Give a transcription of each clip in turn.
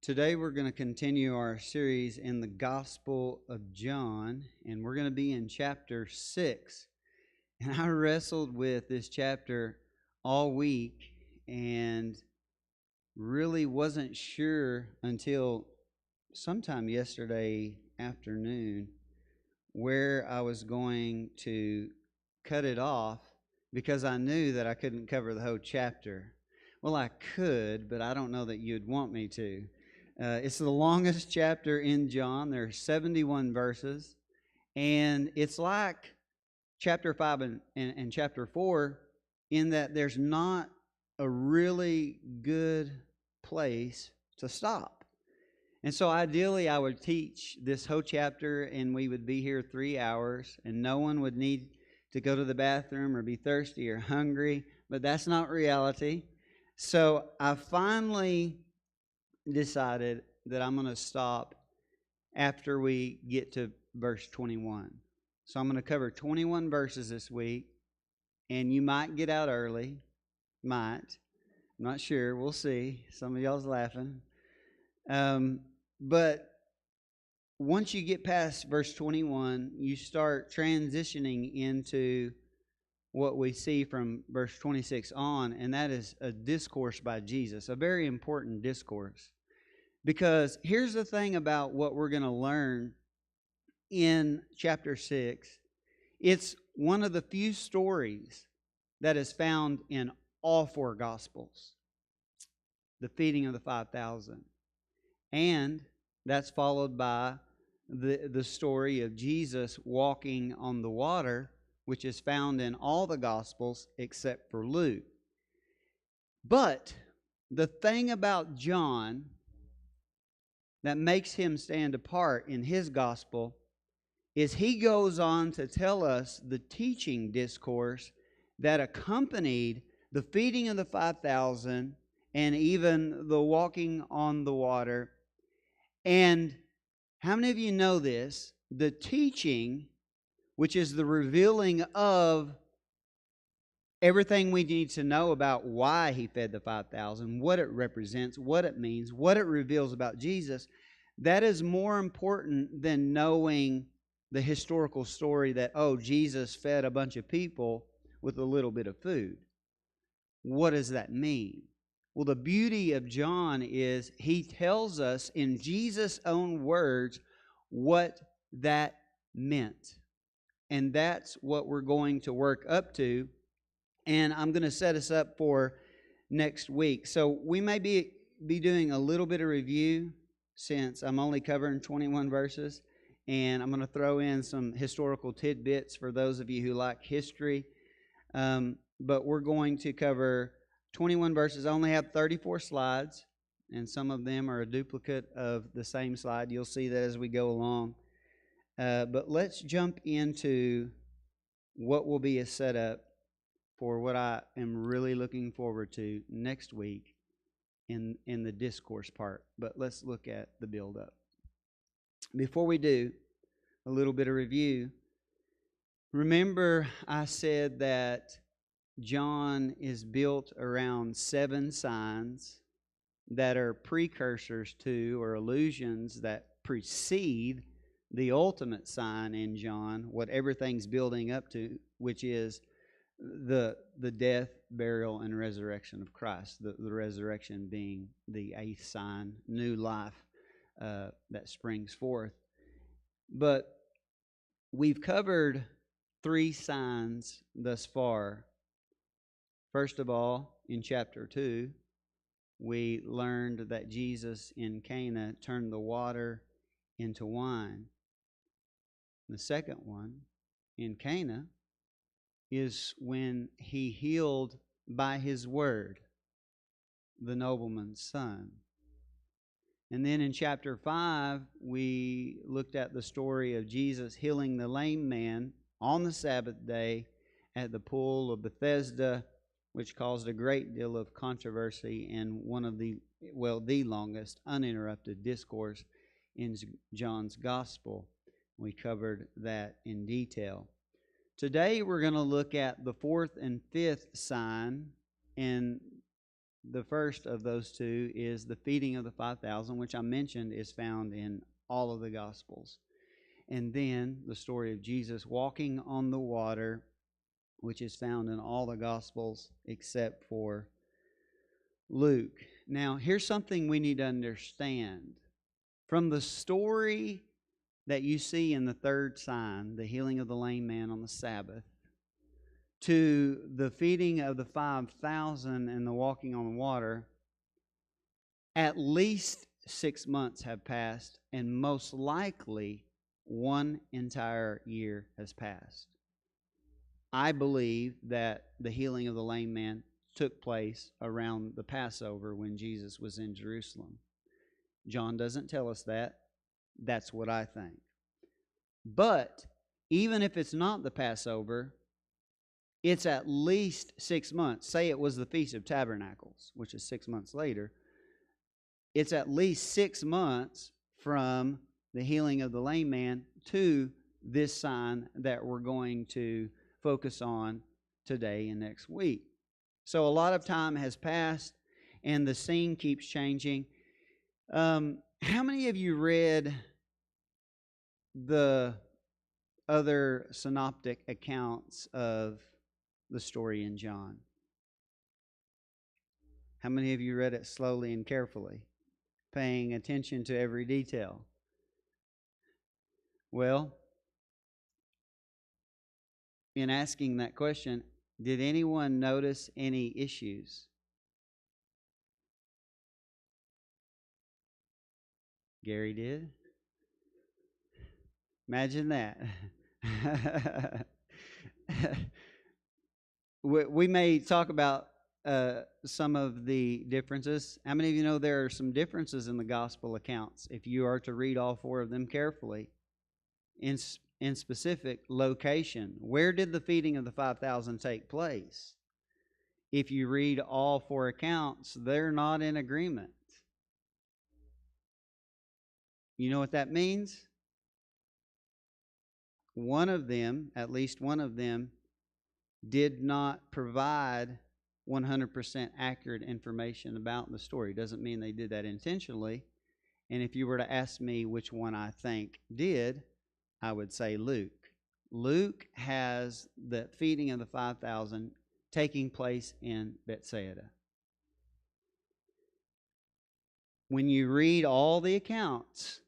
Today we're going to continue our series in the Gospel of John, and we're going to be in chapter 6. And I wrestled with this chapter all week and really wasn't sure until sometime yesterday afternoon where I was going to cut it off because I knew that I couldn't cover the whole chapter. Well, I could, but I don't know that you'd want me to. It's the longest chapter in John. There are 71 verses. And it's like chapter 5 and chapter 4 in that there's not a really good place to stop. And so ideally, I would teach this whole chapter and we would be here 3 hours and no one would need to go to the bathroom or be thirsty or hungry. But that's not reality. So I finally decided that I'm going to stop after we get to verse 21. So I'm going to cover 21 verses this week, and you might get out early. Might. I'm not sure. We'll see. Some of y'all's laughing. But once you get past verse 21, you start transitioning into what we see from verse 26 on, and that is a discourse by Jesus, a very important discourse. Because here's the thing about what we're going to learn in chapter 6. It's one of the few stories that is found in all four Gospels. The feeding of the 5,000. And that's followed by the story of Jesus walking on the water, which is found in all the Gospels except for Luke. But the thing about John that makes him stand apart in his gospel is he goes on to tell us the teaching discourse that accompanied the feeding of the 5,000 and even the walking on the water. And how many of you know this? The teaching, which is the revealing of everything we need to know about why he fed the 5,000, what it represents, what it means, what it reveals about Jesus, that is more important than knowing the historical story that, Jesus fed a bunch of people with a little bit of food. What does that mean? Well, the beauty of John is he tells us in Jesus' own words what that meant. And that's what we're going to work up to. And I'm going to set us up for next week. So we may be doing a little bit of review since I'm only covering 21 verses. And I'm going to throw in some historical tidbits for those of you who like history. But we're going to cover 21 verses. I only have 34 slides. And some of them are a duplicate of the same slide. You'll see that as we go along. But let's jump into what will be a setup for what I am really looking forward to next week in the discourse part. But let's look at the build-up. Before we do, a little bit of review. Remember I said that John is built around 7 signs that are precursors to or allusions that precede the ultimate sign in John, what everything's building up to, which is the death, burial, and resurrection of Christ. The resurrection being the 8th sign, new life that springs forth. But we've covered 3 signs thus far. First of all, in chapter 2, we learned that Jesus in Cana turned the water into wine. The second one, in Cana, is when he healed by his word the nobleman's son. And then in chapter 5, we looked at the story of Jesus healing the lame man on the Sabbath day at the pool of Bethesda, which caused a great deal of controversy and one of the longest uninterrupted discourse in John's gospel. We covered that in detail. Today we're going to look at the 4th and 5th sign, and The first of those two is the feeding of the 5,000, which I mentioned is found in all of the Gospels. And then the story of Jesus walking on the water, which is found in all the Gospels except for Luke. Now, here's something we need to understand. From the story that you see in the third sign, the healing of the lame man on the Sabbath, to the feeding of the 5,000 and the walking on the water, at least 6 months have passed, and most likely 1 entire year has passed. I believe that the healing of the lame man took place around the Passover when Jesus was in Jerusalem. John doesn't tell us that. That's what I think. But even if it's not the Passover, it's at least 6 months. Say it was the Feast of Tabernacles, which is 6 months later. It's at least 6 months from the healing of the lame man to this sign that we're going to focus on today and next week. So a lot of time has passed, and the scene keeps changing. How many of you read the other synoptic accounts of the story in John? How many of you read it slowly and carefully, paying attention to every detail? Well, in asking that question, did anyone notice any issues? Gary did? Imagine that. We may talk about some of the differences. How many of you know there are some differences in the gospel accounts if you are to read all 4 of them carefully? In specific location, where did the feeding of the 5,000 take place? If you read all 4 accounts, they're not in agreement. You know what that means? One of them, at least one of them, did not provide 100% accurate information about the story. Doesn't mean they did that intentionally. And if you were to ask me which one I think did, I would say Luke. Luke has the feeding of the 5,000 taking place in Bethsaida. When you read all the accounts,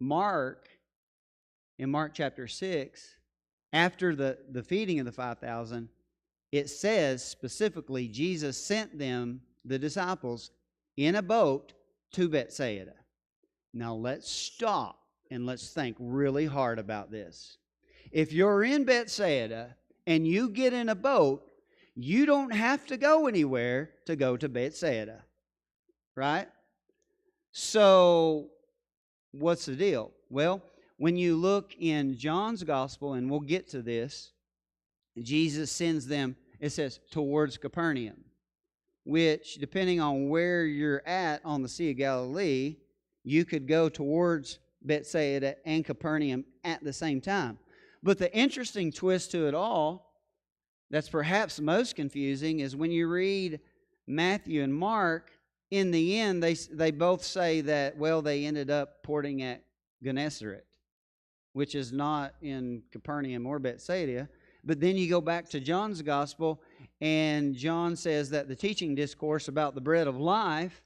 in Mark chapter 6, after the feeding of the 5,000, it says specifically Jesus sent them, the disciples, in a boat to Bethsaida. Now let's stop and let's think really hard about this. If you're in Bethsaida and you get in a boat, you don't have to go anywhere to go to Bethsaida, right? So what's the deal? Well, when you look in John's gospel, and we'll get to this, Jesus sends them, it says, towards Capernaum, which, depending on where you're at on the Sea of Galilee, you could go towards Bethsaida and Capernaum at the same time. But the interesting twist to it all, that's perhaps most confusing, is when you read Matthew and Mark, in the end, they both say that, well, they ended up porting at Gennesaret, which is not in Capernaum or Bethsaida. But then you go back to John's gospel, and John says that the teaching discourse about the bread of life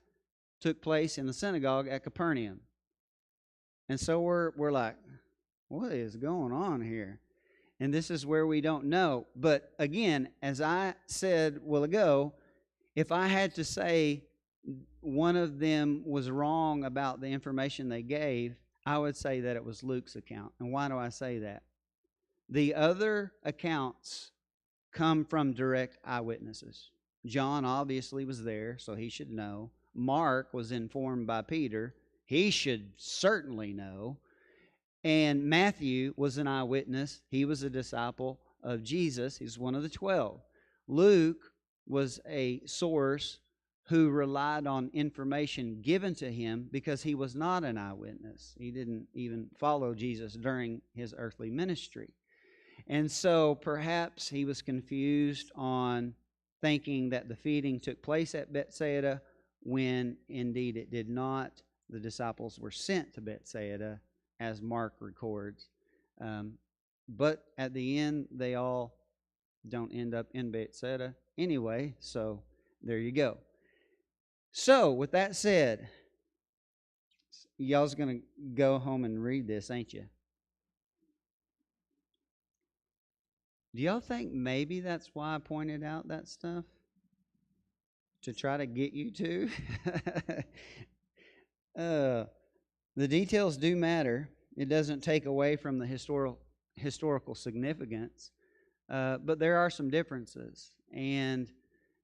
took place in the synagogue at Capernaum. And so we're like, what is going on here? And this is where we don't know. But again, as I said a while ago, if I had to say one of them was wrong about the information they gave, I would say that it was Luke's account. And why do I say that? The other accounts come from direct eyewitnesses. John obviously was there, so he should know. Mark was informed by Peter. He should certainly know. And Matthew was an eyewitness. He was a disciple of Jesus. He's one of the 12. Luke was a source who relied on information given to him because he was not an eyewitness. He didn't even follow Jesus during his earthly ministry. And so perhaps he was confused on thinking that the feeding took place at Bethsaida when indeed it did not. The disciples were sent to Bethsaida, as Mark records. But at the end, they all don't end up in Bethsaida anyway, so there you go. So, with that said, y'all's going to go home and read this, ain't you? Do y'all think maybe that's why I pointed out that stuff? To try to get you to? The details do matter. It doesn't take away from the historical significance, but there are some differences. And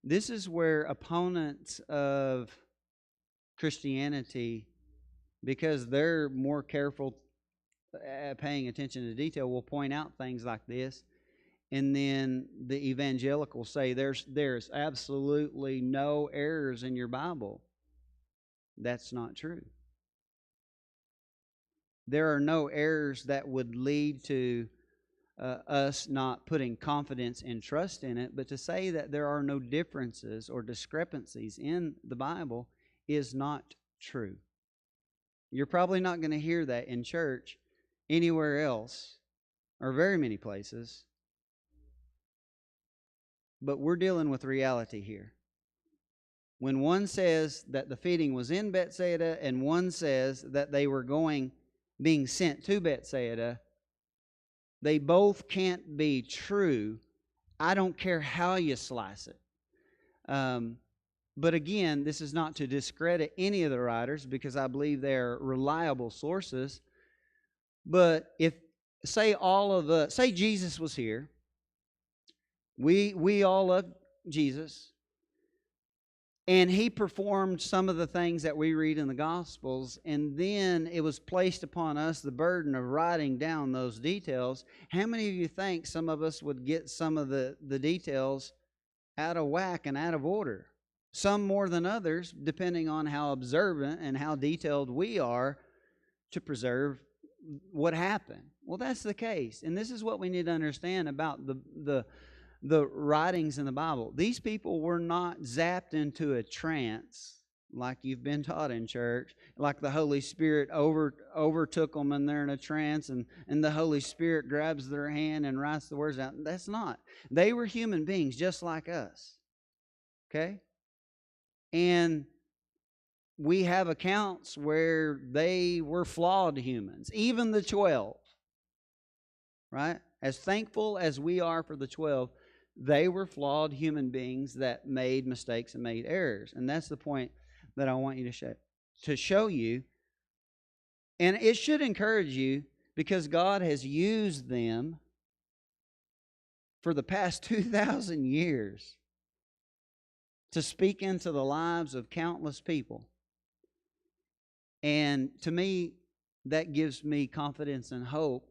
this is where opponents of Christianity, because they're more careful at paying attention to detail, will point out things like this. And then the evangelicals say there's absolutely no errors in your Bible. That's not true. There are no errors that would lead to us not putting confidence and trust in it. But to say that there are no differences or discrepancies in the Bible is not true. You're probably not going to hear that in church anywhere else, or very many places. But we're dealing with reality here. When one says that the feeding was in Bethsaida and one says that they were being sent to Bethsaida, they both can't be true. I don't care how you slice it. But again, this is not to discredit any of the writers, because I believe they're reliable sources. But if, say Jesus was here, we all love Jesus, and he performed some of the things that we read in the Gospels, and then it was placed upon us the burden of writing down those details. How many of you think some of us would get some of the details out of whack and out of order? Some more than others, depending on how observant and how detailed we are to preserve what happened. Well, that's the case. And this is what we need to understand about the writings in the Bible. These people were not zapped into a trance like you've been taught in church, like the Holy Spirit overtook them and they're in a trance, and the Holy Spirit grabs their hand and writes the words out. That's not. They were human beings just like us. Okay? And we have accounts where they were flawed humans, even the 12. Right? As thankful as we are for the 12, they were flawed human beings that made mistakes and made errors. And that's the point that I want you to show you. And it should encourage you, because God has used them for the past 2,000 years to speak into the lives of countless people. And to me, that gives me confidence and hope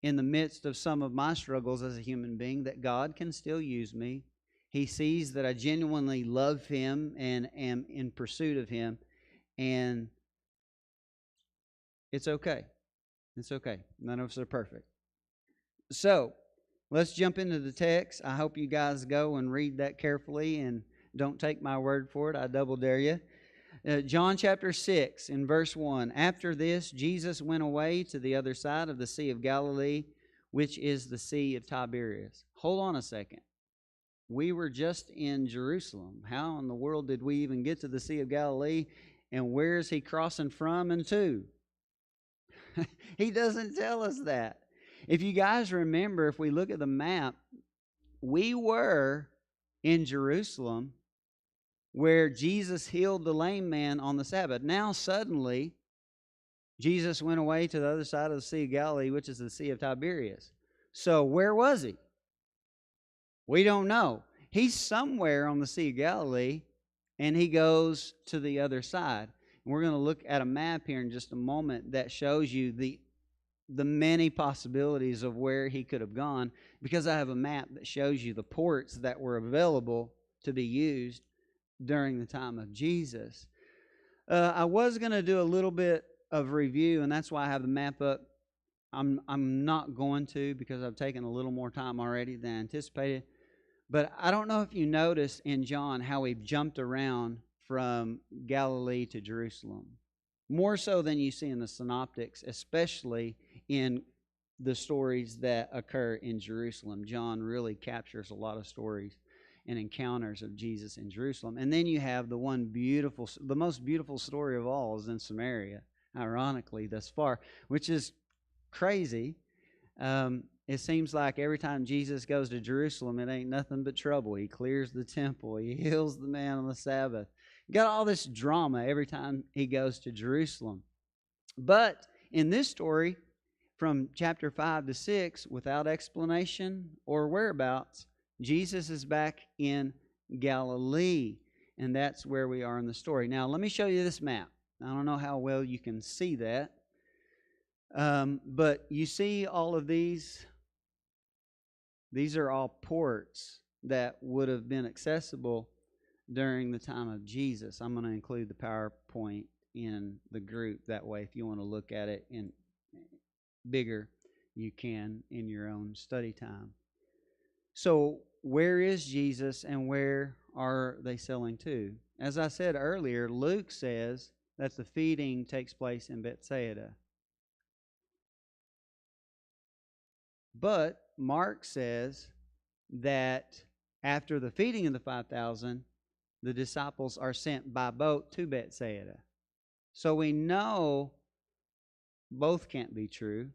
in the midst of some of my struggles as a human being, that God can still use me. He sees that I genuinely love Him and am in pursuit of Him. And it's okay. It's okay. None of us are perfect. So, let's jump into the text. I hope you guys go and read that carefully and don't take my word for it. I double dare you. John chapter 6 in verse 1. After this, Jesus went away to the other side of the Sea of Galilee, which is the Sea of Tiberias. Hold on a second. We were just in Jerusalem. How in the world did we even get to the Sea of Galilee? And where is he crossing from and to? He doesn't tell us that. If you guys remember, if we look at the map, we were in Jerusalem where Jesus healed the lame man on the Sabbath. Now suddenly, Jesus went away to the other side of the Sea of Galilee, which is the Sea of Tiberias. So where was he? We don't know. He's somewhere on the Sea of Galilee, and he goes to the other side. And we're going to look at a map here in just a moment that shows you the many possibilities of where he could have gone, because I have a map that shows you the ports that were available to be used during the time of Jesus. I was going to do a little bit of review, and that's why I have the map up. I'm not going to, because I've taken a little more time already than anticipated. But I don't know if you noticed in John how he jumped around from Galilee to Jerusalem. More so than you see in the synoptics, especially in the stories that occur in Jerusalem. John really captures a lot of stories and encounters of Jesus in Jerusalem. And then you have the most beautiful story of all is in Samaria, ironically, thus far, which is crazy. It seems like every time Jesus goes to Jerusalem, it ain't nothing but trouble. He clears the temple. He heals the man on the Sabbath. You got all this drama every time he goes to Jerusalem. But in this story, from chapter 5 to 6, without explanation or whereabouts, Jesus is back in Galilee. And that's where we are in the story. Now, let me show you this map. I don't know how well you can see that. But you see all of these? These are all ports that would have been accessible during the time of Jesus. I'm going to include the PowerPoint in the group. That way, if you want to look at it in bigger, you can in your own study time. So, where is Jesus and where are they selling to? As I said earlier, Luke says that the feeding takes place in Bethsaida. But Mark says that after the feeding of the 5,000, the disciples are sent by boat to Bethsaida. So we know both can't be true.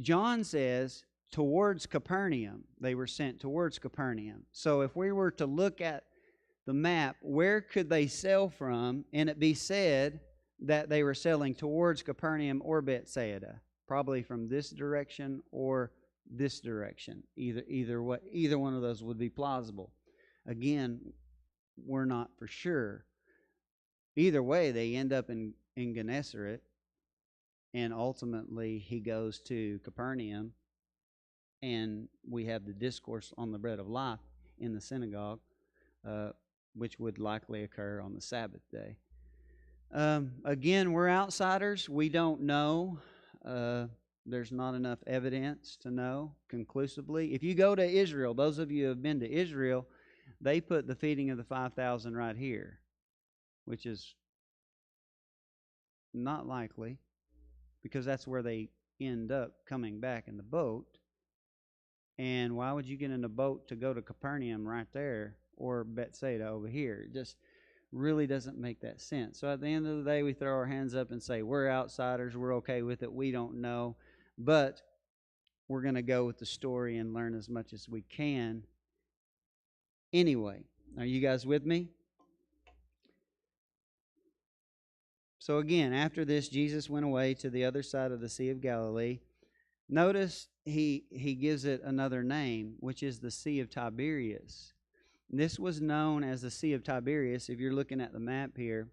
John says towards Capernaum. They were sent towards Capernaum. So if we were to look at the map, where could they sail from and it be said that they were sailing towards Capernaum or Bethsaida? Probably from this direction or this direction. Either one of those would be plausible. Again, we're not for sure. Either way, they end up in Gennesaret, and ultimately he goes to Capernaum, and we have the discourse on the bread of life in the synagogue, which would likely occur on the Sabbath day. Again, we're outsiders. We don't know. There's not enough evidence to know conclusively. If you go to Israel, those of you who have been to Israel, they put the feeding of the 5,000 right here, which is not likely because that's where they end up coming back in the boat. And why would you get in a boat to go to Capernaum right there or Bethsaida over here? It just really doesn't make that sense. So at the end of the day, we throw our hands up and say, we're outsiders, we're okay with it, we don't know. But we're going to go with the story and learn as much as we can. Anyway, are you guys with me? So again, after this, Jesus went away to the other side of the Sea of Galilee. Notice he gives it another name, which is the Sea of Tiberias. This was known as the Sea of Tiberias. If you're looking at the map here,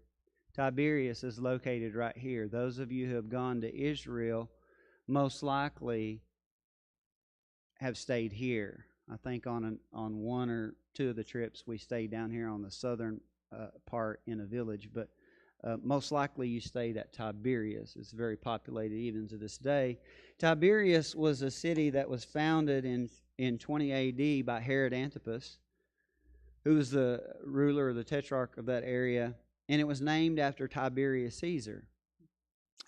Tiberias is located right here. Those of you who have gone to Israel most likely have stayed here. I think on one or two of the trips we stayed down here on the southern part in a village, but most likely you stayed at Tiberias. It's very populated even to this day. Tiberias was a city that was founded in 20 A.D. by Herod Antipas, who was the ruler or the tetrarch of that area, and it was named after Tiberius Caesar,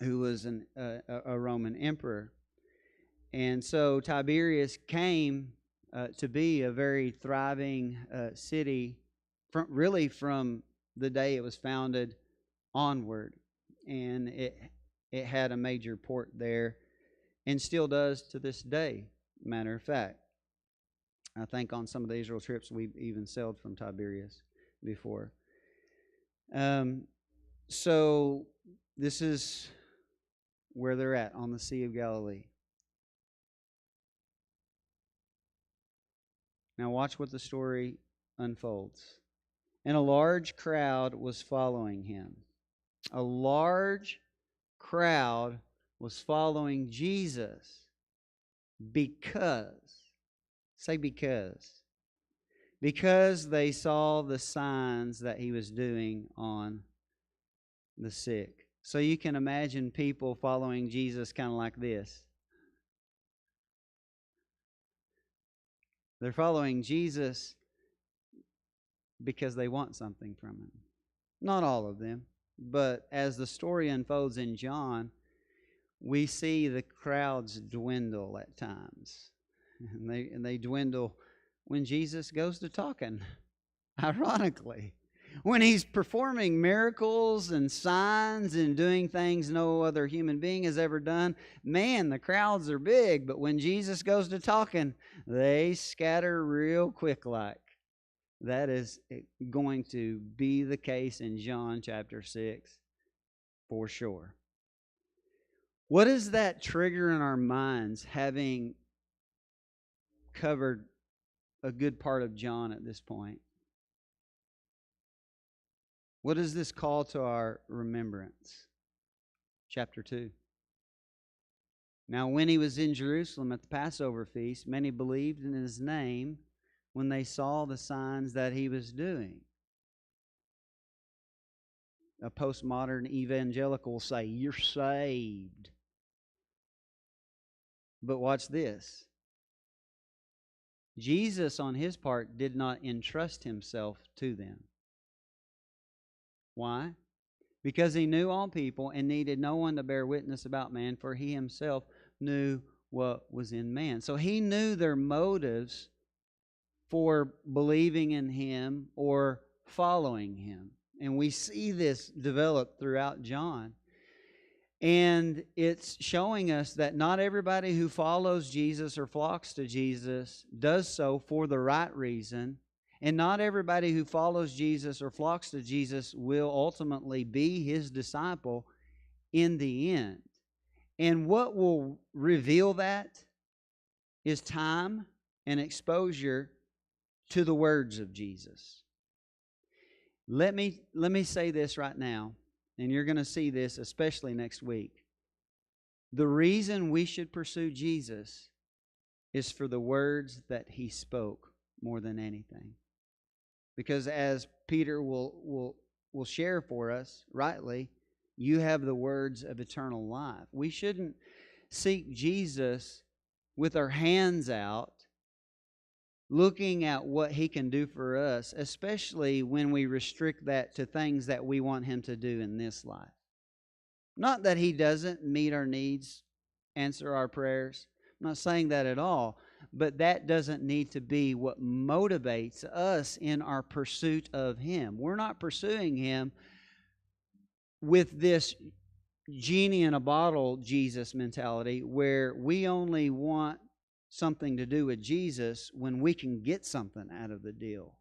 who was a Roman emperor. And so Tiberias came to be a very thriving city from the day it was founded onward. And it had a major port there and still does to this day, matter of fact. I think on some of the Israel trips we've even sailed from Tiberias before. So this is where they're at on the Sea of Galilee. Now watch what the story unfolds. And a large crowd was following him. A large crowd was following Jesus because they saw the signs that he was doing on the sick. So you can imagine people following Jesus kind of like this. They're following Jesus because they want something from Him. Not all of them, but as the story unfolds in John, we see the crowds dwindle at times. And they dwindle when Jesus goes to talking, ironically. When He's performing miracles and signs and doing things no other human being has ever done, man, the crowds are big. But when Jesus goes to talking, they scatter real quick like. That is going to be the case in John chapter 6 for sure. What does that trigger in our minds, having covered a good part of John at this point? What does this call to our remembrance? Chapter 2. Now, when He was in Jerusalem at the Passover feast, many believed in His name when they saw the signs that He was doing. A postmodern evangelical will say, "You're saved." But watch this. Jesus, on His part, did not entrust Himself to them. Why? Because He knew all people and needed no one to bear witness about man, for He Himself knew what was in man. So He knew their motives for believing in Him or following Him. And we see this develop throughout John. And it's showing us that not everybody who follows Jesus or flocks to Jesus does so for the right reason. And not everybody who follows Jesus or flocks to Jesus will ultimately be His disciple in the end. And what will reveal that is time and exposure to the words of Jesus. Let me say this right now, and you're going to see this especially next week. The reason we should pursue Jesus is for the words that He spoke more than anything. Because as Peter will share for us rightly, you have the words of eternal life. We shouldn't seek Jesus with our hands out, looking at what He can do for us, especially when we restrict that to things that we want Him to do in this life. Not that He doesn't meet our needs, answer our prayers. I'm not saying that at all. But that doesn't need to be what motivates us in our pursuit of Him. We're not pursuing Him with this genie in a bottle Jesus mentality where we only want something to do with Jesus when we can get something out of the deal.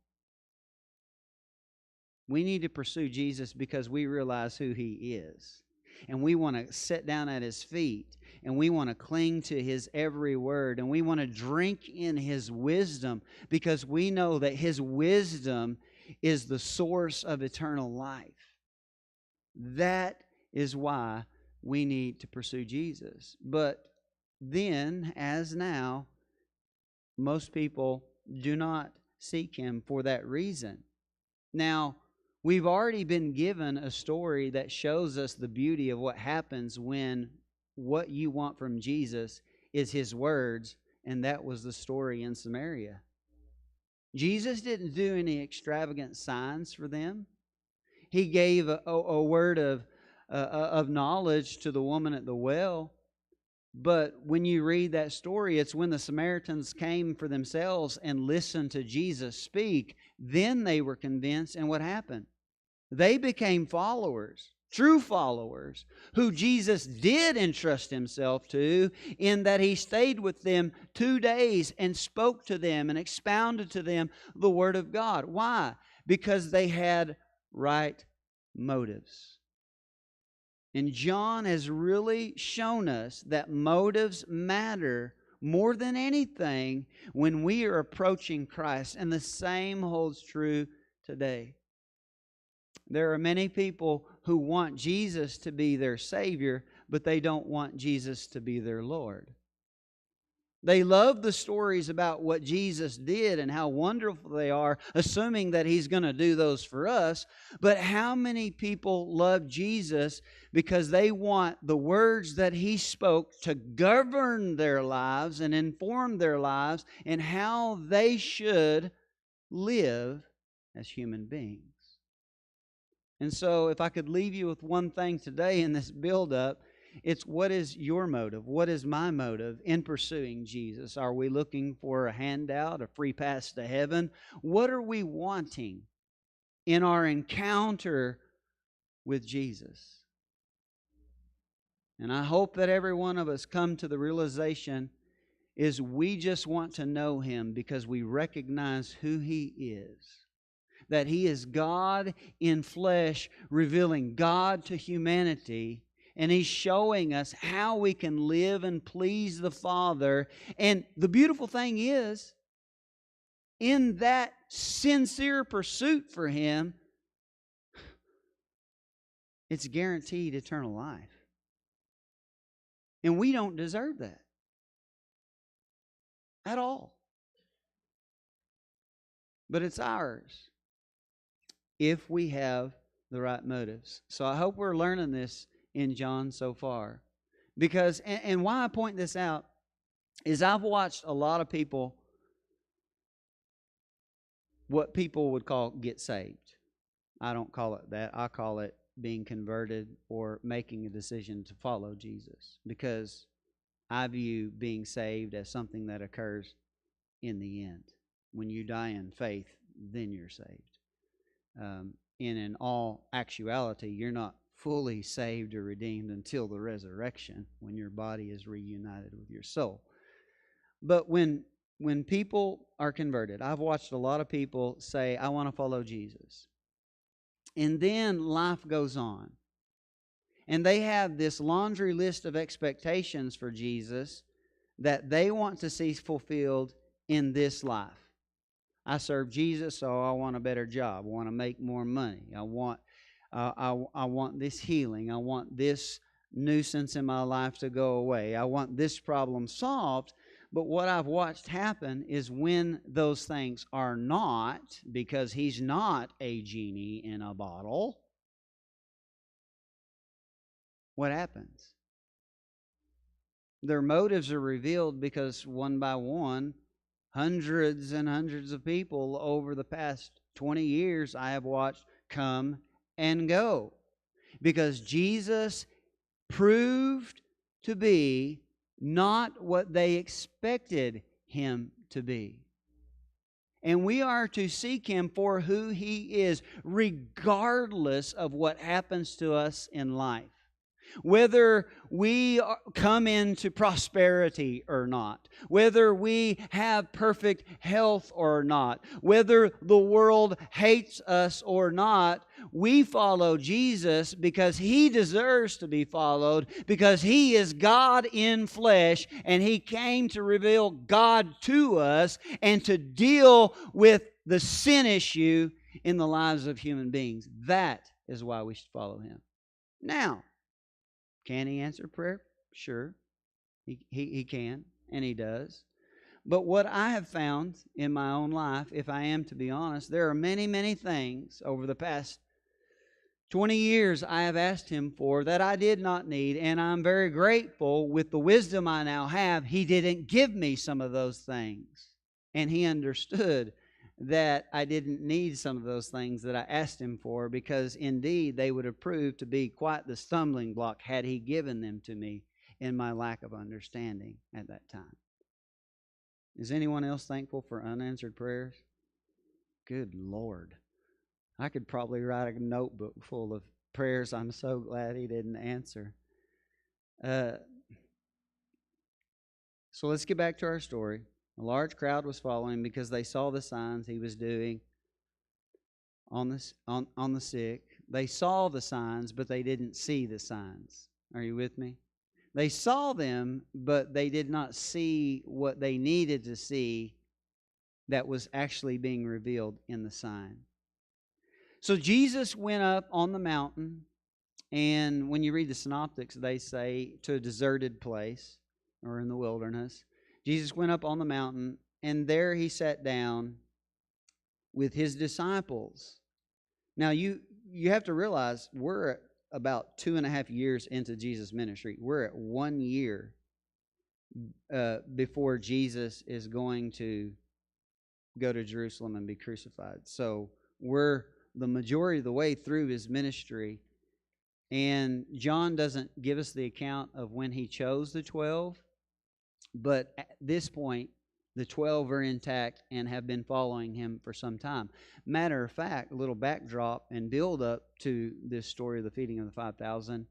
We need to pursue Jesus because we realize who He is. And we want to sit down at His feet. And we want to cling to His every word. And we want to drink in His wisdom because we know that His wisdom is the source of eternal life. That is why we need to pursue Jesus. But then, as now, most people do not seek Him for that reason. Now, we've already been given a story that shows us the beauty of what happens when what you want from Jesus is His words, and that was the story in Samaria. Jesus didn't do any extravagant signs for them. He gave a word of knowledge to the woman at the well. But when you read that story, it's when the Samaritans came for themselves and listened to Jesus speak, then they were convinced, and what happened? They became followers, true followers, who Jesus did entrust Himself to, in that He stayed with them 2 days and spoke to them and expounded to them the Word of God. Why? Because they had right motives. And John has really shown us that motives matter more than anything when we are approaching Christ. And the same holds true today. There are many people who want Jesus to be their Savior, but they don't want Jesus to be their Lord. They love the stories about what Jesus did and how wonderful they are, assuming that He's going to do those for us. But how many people love Jesus because they want the words that He spoke to govern their lives and inform their lives and how they should live as human beings? And so if I could leave you with one thing today in this build-up, it's what is your motive? What is my motive in pursuing Jesus? Are we looking for a handout, a free pass to heaven? What are we wanting in our encounter with Jesus? And I hope that every one of us come to the realization is we just want to know Him because we recognize who He is. That He is God in flesh, revealing God to humanity. And He's showing us how we can live and please the Father. And the beautiful thing is, in that sincere pursuit for Him, it's guaranteed eternal life. And we don't deserve that at all. But it's ours if we have the right motives. So I hope we're learning this in John so far. Because, and why I point this out, is I've watched a lot of people, what people would call get saved. I don't call it that. I call it being converted or making a decision to follow Jesus. Because I view being saved as something that occurs in the end. When you die in faith, then you're saved. And in all actuality, you're not fully saved or redeemed until the resurrection, when your body is reunited with your soul. But when people are converted, I've watched a lot of people say, I want to follow Jesus. And then life goes on. And they have this laundry list of expectations for Jesus that they want to see fulfilled in this life. I serve Jesus, so I want a better job. I want to make more money. I want this healing. I want this nuisance in my life to go away. I want this problem solved. But what I've watched happen is when those things are not, because He's not a genie in a bottle, what happens? Their motives are revealed because one by one, hundreds and hundreds of people over the past 20 years I have watched come and go. Because Jesus proved to be not what they expected Him to be. And we are to seek Him for who He is, regardless of what happens to us in life. Whether we come into prosperity or not, whether we have perfect health or not, whether the world hates us or not, we follow Jesus because He deserves to be followed, because He is God in flesh, and He came to reveal God to us and to deal with the sin issue in the lives of human beings. That is why we should follow Him. Now, can He answer prayer? Sure. He can, and He does. But what I have found in my own life, if I am to be honest, there are many, many things over the past 20 years I have asked Him for that I did not need, and I'm very grateful with the wisdom I now have. He didn't give me some of those things, and He understood that I didn't need some of those things that I asked Him for, because indeed they would have proved to be quite the stumbling block had He given them to me in my lack of understanding at that time. Is anyone else thankful for unanswered prayers? Good Lord. I could probably write a notebook full of prayers I'm so glad He didn't answer. So let's get back to our story. A large crowd was following because they saw the signs He was doing on the sick. They saw the signs, but they didn't see the signs. Are you with me? They saw them, but they did not see what they needed to see that was actually being revealed in the sign. So Jesus went up on the mountain, and when you read the synoptics, they say to a deserted place or in the wilderness. Jesus went up on the mountain, and there he sat down with his disciples. Now, you have to realize we're at about 2.5 years into Jesus' ministry. We're at 1 year before Jesus is going to go to Jerusalem and be crucified. So we're the majority of the way through his ministry. And John doesn't give us the account of when he chose the 12, but at this point, the 12 are intact and have been following him for some time. Matter of fact, a little backdrop and build up to this story of the feeding of the 5,000.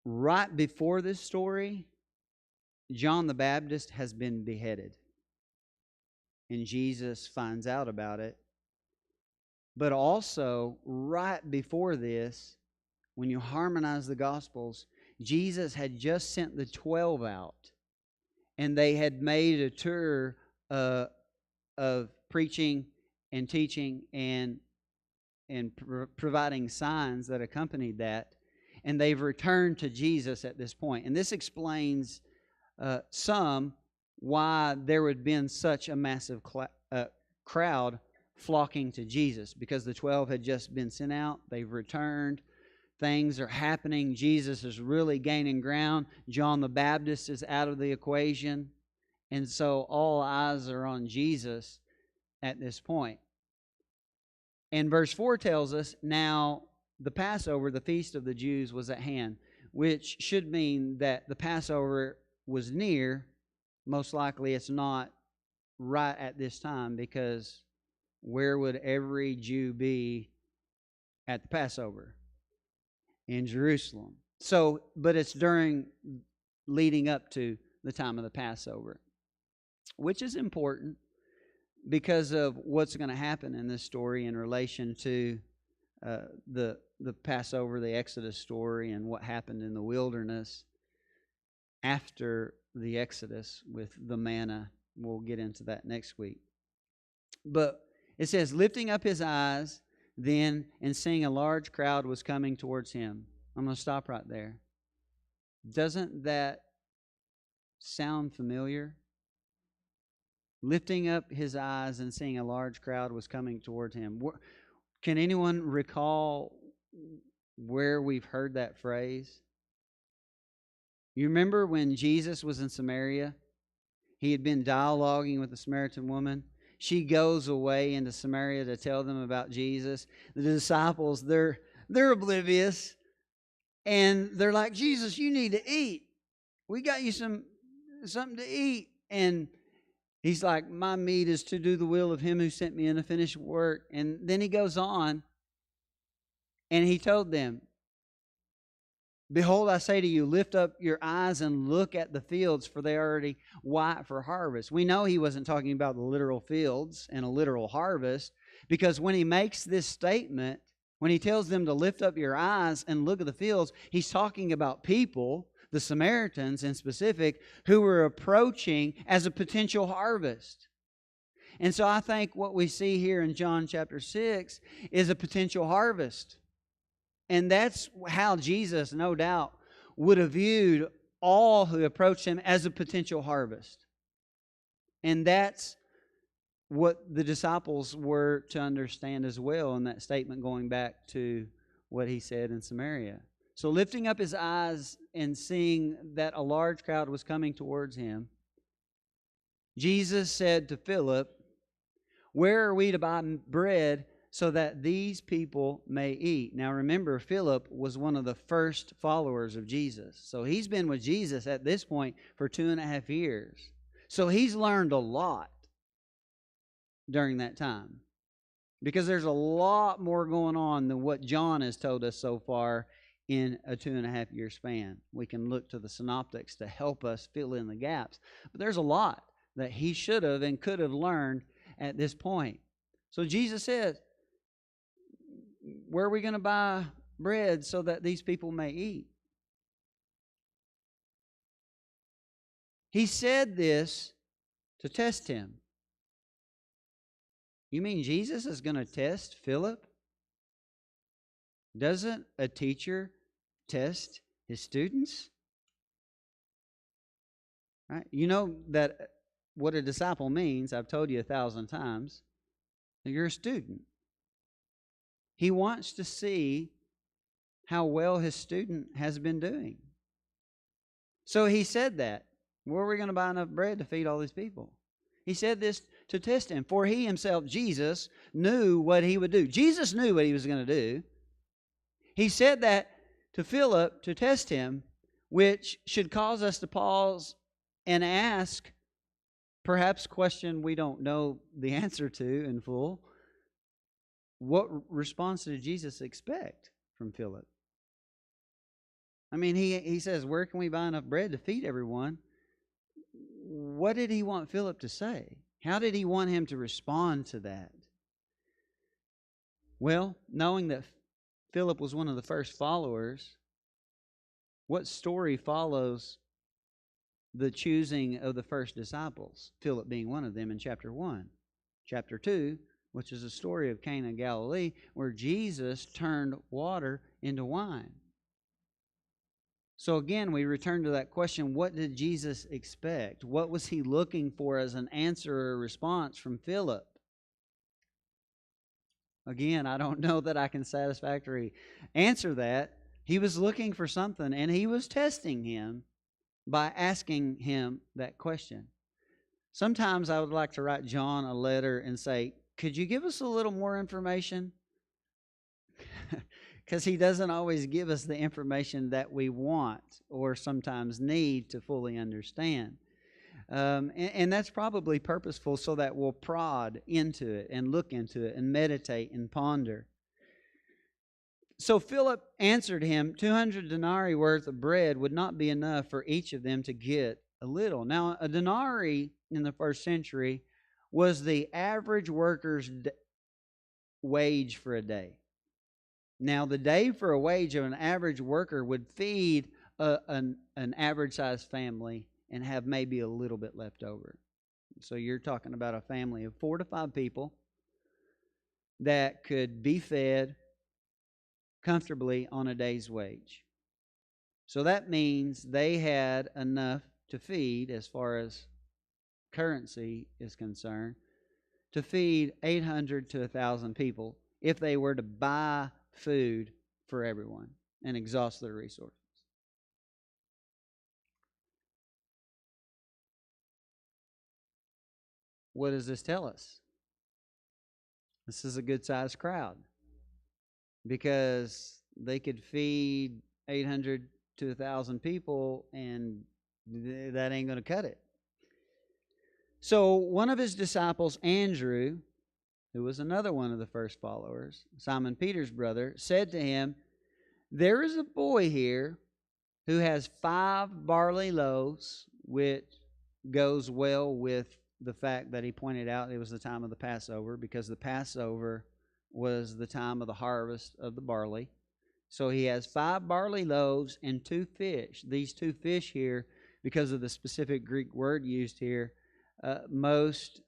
Right before this story, John the Baptist has been beheaded. And Jesus finds out about it. But also, right before this, when you harmonize the Gospels, Jesus had just sent the 12 out. And they had made a tour of preaching and teaching and providing signs that accompanied that. And they've returned to Jesus at this point. And this explains some why there would have been such a massive crowd flocking to Jesus, because the 12 had just been sent out. They've returned. Things are happening. Jesus is really gaining ground. John the Baptist is out of the equation. And so all eyes are on Jesus at this point. And verse 4 tells us, now the Passover, the feast of the Jews, was at hand, which should mean that the Passover was near. Most likely it's not right at this time, because where would every Jew be at the Passover? In Jerusalem. So, but it's leading up to the time of the Passover, which is important because of what's going to happen in this story in relation to the Passover, the Exodus story, and what happened in the wilderness after the Exodus with the manna. We'll get into that next week. But it says, lifting up his eyes then, and seeing a large crowd was coming towards him. I'm going to stop right there. Doesn't that sound familiar? Lifting up his eyes and seeing a large crowd was coming toward him. Can anyone recall where we've heard that phrase? You remember when Jesus was in Samaria? He had been dialoguing with the Samaritan woman. She goes away into Samaria to tell them about Jesus. The disciples, they're oblivious. And they're like, Jesus, you need to eat. We got you something to eat. And he's like, my meat is to do the will of him who sent me and to finish work. And then he goes on and he told them, behold, I say to you, lift up your eyes and look at the fields, for they are already white for harvest. We know he wasn't talking about the literal fields and a literal harvest, because when he makes this statement, when he tells them to lift up your eyes and look at the fields, he's talking about people, the Samaritans in specific, who were approaching as a potential harvest. And so I think what we see here in John chapter 6 is a potential harvest. And that's how Jesus, no doubt, would have viewed all who approached him as a potential harvest. And that's what the disciples were to understand as well in that statement, going back to what he said in Samaria. So lifting up his eyes and seeing that a large crowd was coming towards him, Jesus said to Philip, where are we to buy bread so that these people may eat? Now remember, Philip was one of the first followers of Jesus. So he's been with Jesus at this point for 2.5 years. So he's learned a lot during that time, because there's a lot more going on than what John has told us so far in a 2.5 year span. We can look to the synoptics to help us fill in the gaps. But there's a lot that he should have and could have learned at this point. So Jesus says, where are we going to buy bread so that these people may eat? He said this to test him. You mean Jesus is going to test Philip? Doesn't a teacher test his students? Right? You know that what a disciple means, I've told you 1,000 times. You're a student. He wants to see how well his student has been doing. So he said that. Where are we going to buy enough bread to feed all these people? He said this to test him, for he himself, Jesus, knew what he would do. Jesus knew what he was going to do. He said that to Philip to test him, which should cause us to pause and ask, perhaps question we don't know the answer to in full. What response did Jesus expect from Philip? I mean, he says, where can we buy enough bread to feed everyone? What did he want Philip to say? How did he want him to respond to that? Well, knowing that Philip was one of the first followers, what story follows the choosing of the first disciples? Philip being one of them in chapter 1. Chapter 2, which is a story of Cana of Galilee, where Jesus turned water into wine. So again, we return to that question, what did Jesus expect? What was he looking for as an answer or response from Philip? Again, I don't know that I can satisfactorily answer that. He was looking for something, and he was testing him by asking him that question. Sometimes I would like to write John a letter and say, could you give us a little more information? Because he doesn't always give us the information that we want or sometimes need to fully understand. And that's probably purposeful so that we'll prod into it and look into it and meditate and ponder. So Philip answered him, 200 denarii worth of bread would not be enough for each of them to get a little. Now, a denarii in the first century was the average worker's wage for a day. Now, the day for a wage of an average worker would feed an average-sized family and have maybe a little bit left over. So you're talking about a family of 4 to 5 people that could be fed comfortably on a day's wage. So that means they had enough to feed, as far as currency is concerned, to feed 800 to 1,000 people if they were to buy food for everyone and exhaust their resources. What does this tell us? This is a good-sized crowd because they could feed 800 to 1,000 people, and that ain't going to cut it. So one of his disciples, Andrew, who was another one of the first followers, Simon Peter's brother, said to him, there is a boy here who has 5 barley loaves, which goes well with the fact that he pointed out it was the time of the Passover, because the Passover was the time of the harvest of the barley. So he has 5 barley loaves and 2 fish. These 2 fish here, because of the specific Greek word used here, most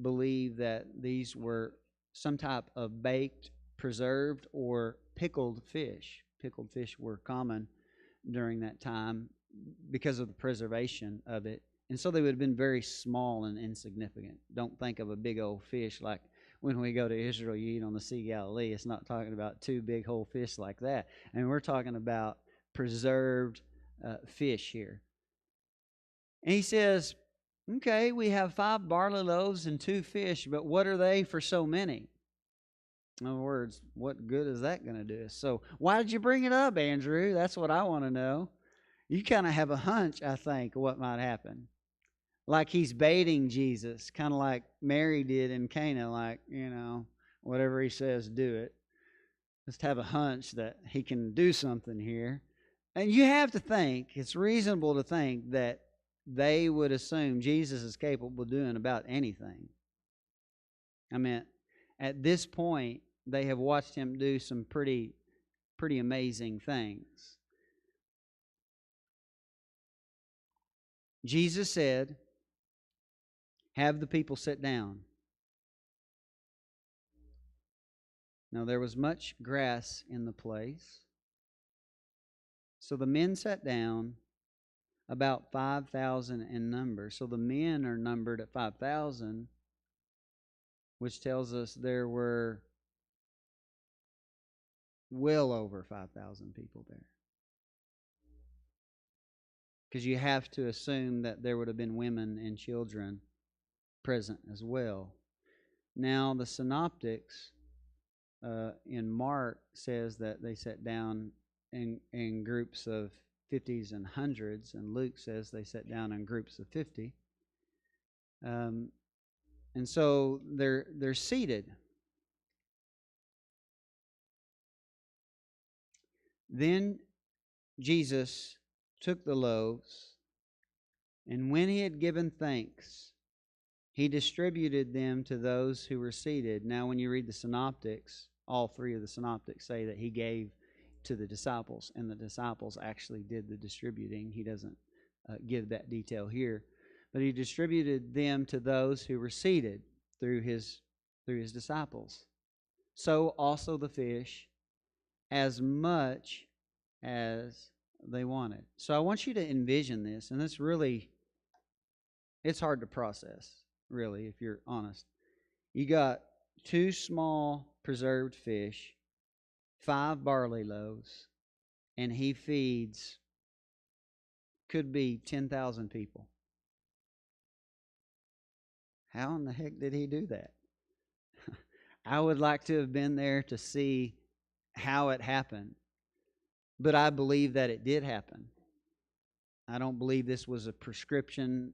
believe that these were some type of baked, preserved, or pickled fish. Pickled fish were common during that time because of the preservation of it. And so they would have been very small and insignificant. Don't think of a big old fish like when we go to Israel, you eat on the Sea of Galilee. It's not talking about 2 big whole fish like that. I mean, we're talking about preserved fish here. And he says, okay, we have 5 barley loaves and 2 fish, but what are they for so many? In other words, what good is that going to do us? So why did you bring it up, Andrew? That's what I want to know. You kind of have a hunch, I think, of what might happen. Like he's baiting Jesus, kind of like Mary did in Cana, like, whatever he says, do it. Just have a hunch that he can do something here. And you have to think, it's reasonable to think that they would assume Jesus is capable of doing about anything. I mean, at this point, they have watched him do some pretty amazing things. Jesus said, have the people sit down. Now, there was much grass in the place. So the men sat down, about 5,000 in number. So the men are numbered at 5,000, which tells us there were well over 5,000 people there. Because you have to assume that there would have been women and children present as well. Now, the synoptics in Mark says that they sat down in groups of 50s and hundreds, and Luke says they sat down in groups of 50. And so they're seated. Then Jesus took the loaves, and when he had given thanks, he distributed them to those who were seated. Now, when you read the synoptics, all three of the synoptics say that he gave to the disciples, and the disciples actually did the distributing. He doesn't give that detail here, but he distributed them to those who were seated through his disciples. So also the fish, as much as they wanted. So I want you to envision this, and it's hard to process, really, if you're honest. You got 2 small preserved fish, 5 barley loaves, and he feeds, could be 10,000 people. How in the heck did he do that? I would like to have been there to see how it happened, but I believe that it did happen. I don't believe this was a prescription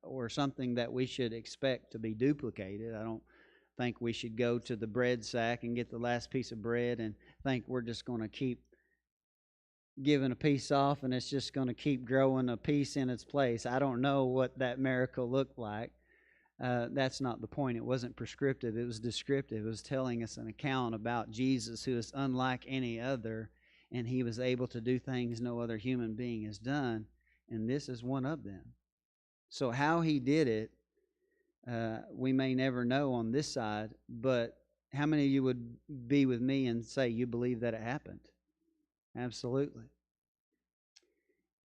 or something that we should expect to be duplicated. I don't think we should go to the bread sack and get the last piece of bread and think we're just going to keep giving a piece off and it's just going to keep growing a piece in its place. I don't know what that miracle looked like. That's not the point. It wasn't prescriptive. It was descriptive. It was telling us an account about Jesus, who is unlike any other, and he was able to do things no other human being has done, and this is one of them. So how he did it, we may never know on this side, but how many of you would be with me and say you believe that it happened? Absolutely.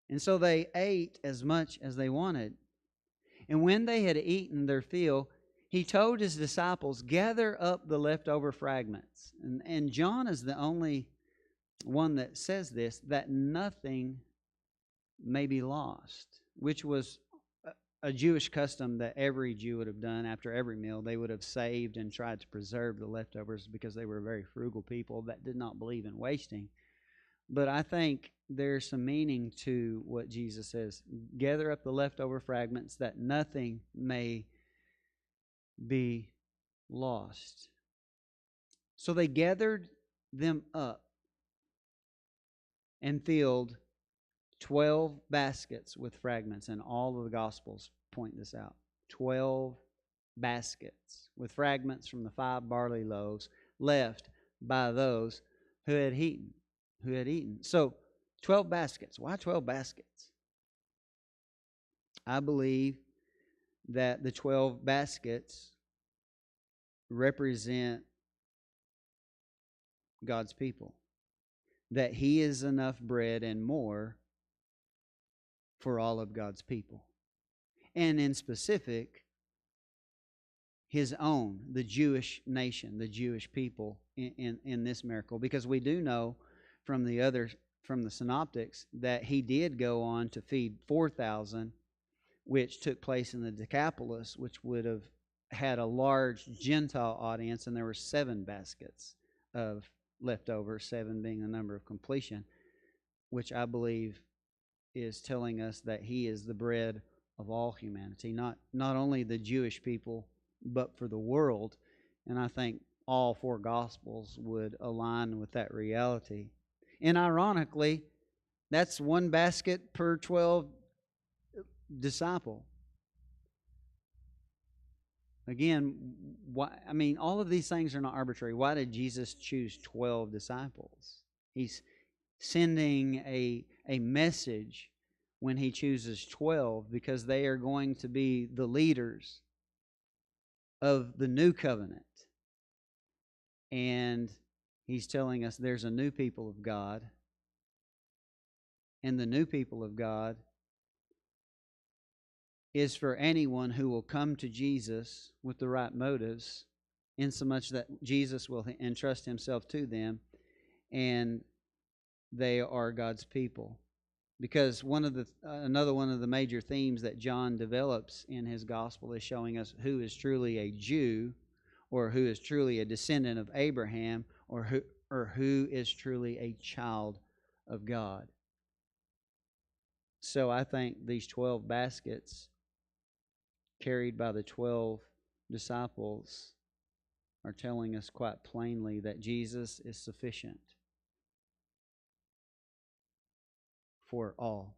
And so they ate as much as they wanted. And when they had eaten their fill, he told his disciples, gather up the leftover fragments. And John is the only one that says this, that nothing may be lost, which was a Jewish custom that every Jew would have done after every meal. They would have saved and tried to preserve the leftovers because they were very frugal people that did not believe in wasting. But I think there's some meaning to what Jesus says. Gather up the leftover fragments that nothing may be lost. So they gathered them up and filled 12 baskets with fragments, and all of the Gospels point this out. 12 baskets with fragments from the 5 barley loaves left by those who had eaten. So 12 baskets. Why 12 baskets? I believe that the 12 baskets represent God's people. That he is enough bread and more for all of God's people. And in specific, his own, the Jewish nation, the Jewish people in this miracle. Because we do know from the synoptics that he did go on to feed 4,000, which took place in the Decapolis, which would have had a large Gentile audience, and there were 7 baskets of leftovers, 7 being the number of completion, which I believe is telling us that he is the bread of all humanity, not only the Jewish people, but for the world. And I think all 4 Gospels would align with that reality. And ironically, that's 1 basket per 12 disciple. Again, all of these things are not arbitrary. Why did Jesus choose 12 disciples? He's sending a message when he chooses 12, because they are going to be the leaders of the new covenant. And he's telling us there's a new people of God, and the new people of God is for anyone who will come to Jesus with the right motives, insomuch that Jesus will entrust himself to them and they are God's people. Because another one of the major themes that John develops in his gospel is showing us who is truly a Jew, or who is truly a descendant of Abraham, or who is truly a child of God. So I think these 12 baskets carried by the 12 disciples are telling us quite plainly that Jesus is sufficient for all.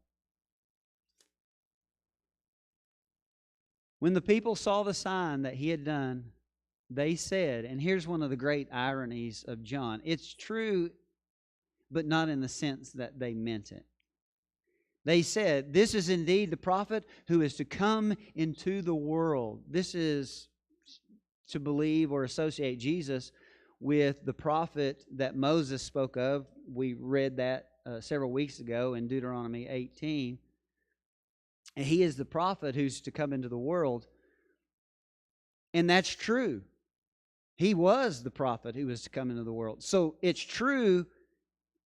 When the people saw the sign that he had done, they said, and here's one of the great ironies of John, it's true, but not in the sense that they meant it. They said, "This is indeed the prophet who is to come into the world." This is to believe or associate Jesus with the prophet that Moses spoke of. We read that several weeks ago in Deuteronomy 18. And he is the prophet who's to come into the world. And that's true. He was the prophet who was to come into the world. So it's true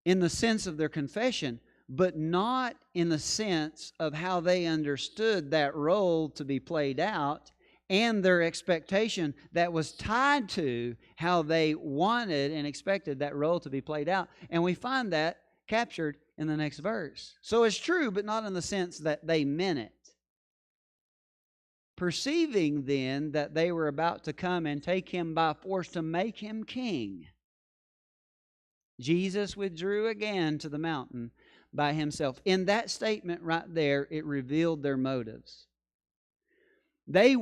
in the sense of their confession, but not in the sense of how they understood that role to be played out and their expectation that was tied to how they wanted and expected that role to be played out. And we find that captured in the next verse. So it's true, but not in the sense that they meant it. Perceiving then that they were about to come and take him by force to make him king, Jesus withdrew again to the mountain by himself. In that statement right there, it revealed their motives. They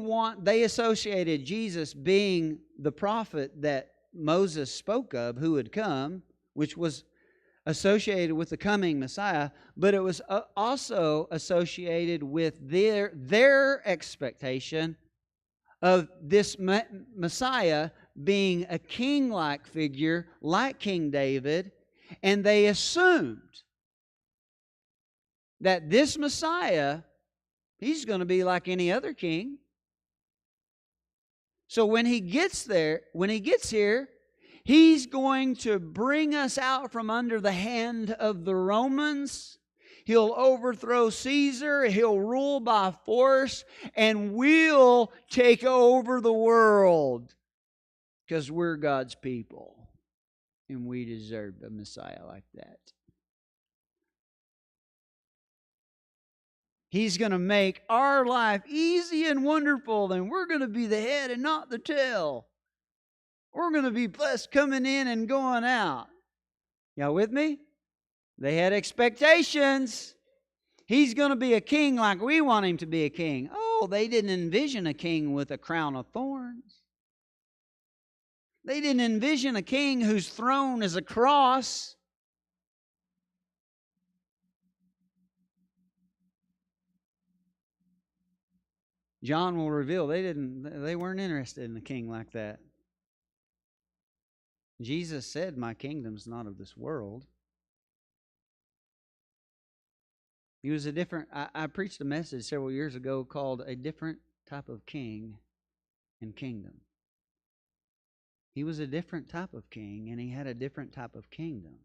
associated Jesus being the prophet that Moses spoke of who would come, which was associated with the coming Messiah, but it was also associated with their expectation of this Messiah being a king-like figure, like King David, and they assumed that this Messiah, he's going to be like any other king. So when he gets here, he's going to bring us out from under the hand of the Romans. He'll overthrow Caesar. He'll rule by force. And we'll take over the world. Because we're God's people. And we deserve a Messiah like that. He's going to make our life easy and wonderful. And we're going to be the head and not the tail. We're going to be blessed coming in and going out. Y'all with me? They had expectations. He's going to be a king like we want him to be a king. Oh, they didn't envision a king with a crown of thorns. They didn't envision a king whose throne is a cross. John will reveal they weren't interested in a king like that. Jesus said, "My kingdom's not of this world." He was a different... I preached a message several years ago called "A Different Type of King and Kingdom." He was a different type of king, and he had a different type of kingdom.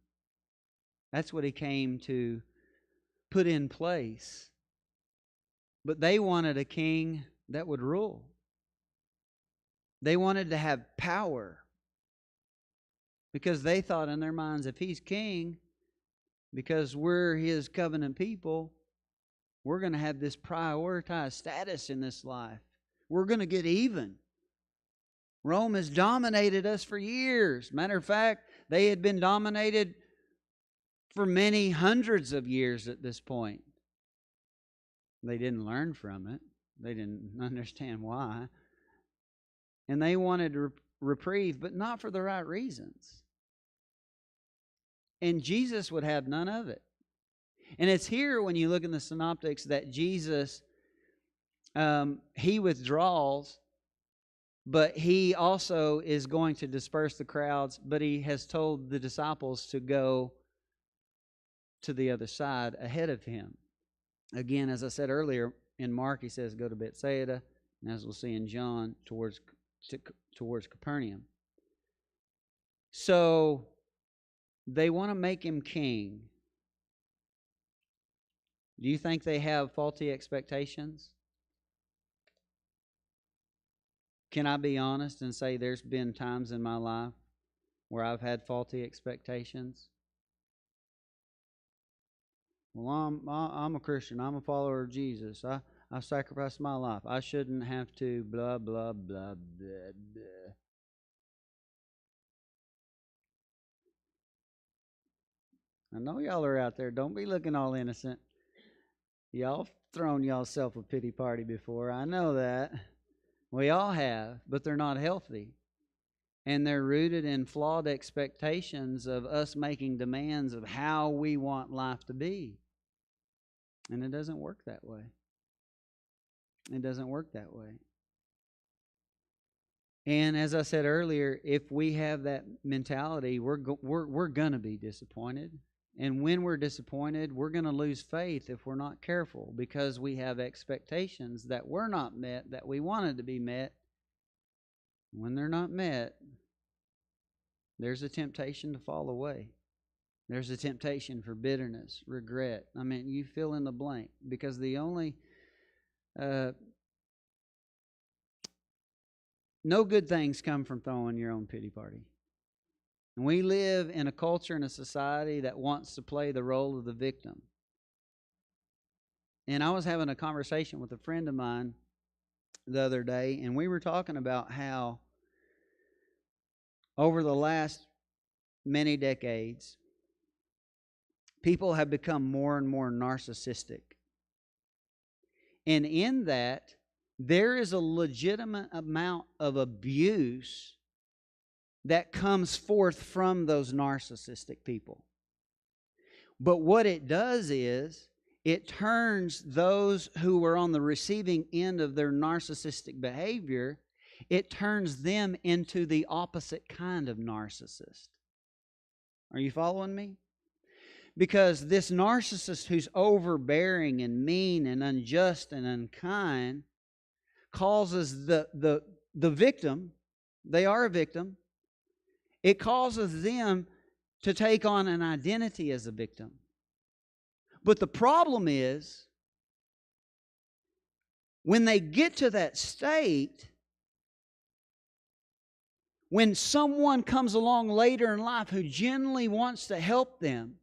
That's what he came to put in place. But they wanted a king that would rule. They wanted to have power. Because they thought in their minds, if he's king, because we're his covenant people, we're going to have this prioritized status in this life. We're going to get even. Rome has dominated us for years. Matter of fact, they had been dominated for many hundreds of years at this point. They didn't learn from it. They didn't understand why. And they wanted reprieve, but not for the right reasons. And Jesus would have none of it. And it's here when you look in the synoptics that Jesus, he withdraws, but he also is going to disperse the crowds, but he has told the disciples to go to the other side ahead of him. Again, as I said earlier, In Mark, he says, go to Bethsaida. And as we'll see in John, towards Capernaum. So they want to make him king. Do you think they have faulty expectations? Can I be honest and say there's been times in my life where I've had faulty expectations? Well, I'm a Christian. I'm a follower of Jesus. I sacrificed my life. I shouldn't have to blah, blah, blah, blah, blah. I know y'all are out there. Don't be looking all innocent. Y'all thrown y'allself a pity party before. I know that. We all have, but they're not healthy. And they're rooted in flawed expectations of us making demands of how we want life to be. And it doesn't work that way. It doesn't work that way. And as I said earlier, if we have that mentality, we're going to be disappointed. And when we're disappointed, we're going to lose faith if we're not careful, because we have expectations that were not met, that we wanted to be met. When they're not met, there's a temptation to fall away. There's a temptation for bitterness, regret. I mean, you fill in the blank, because the only no good things come from throwing your own pity party. And we live in a culture and a society that wants to play the role of the victim. And I was having a conversation with a friend of mine the other day, and we were talking about how over the last many decades, people have become more and more narcissistic. And in that, there is a legitimate amount of abuse that comes forth from those narcissistic people. But what it does is, it turns those who were on the receiving end of their narcissistic behavior, it turns them into the opposite kind of narcissist. Are you following me? Because this narcissist who's overbearing and mean and unjust and unkind causes the victim, they are a victim, it causes them to take on an identity as a victim. But the problem is, when they get to that state, when someone comes along later in life who genuinely wants to help them,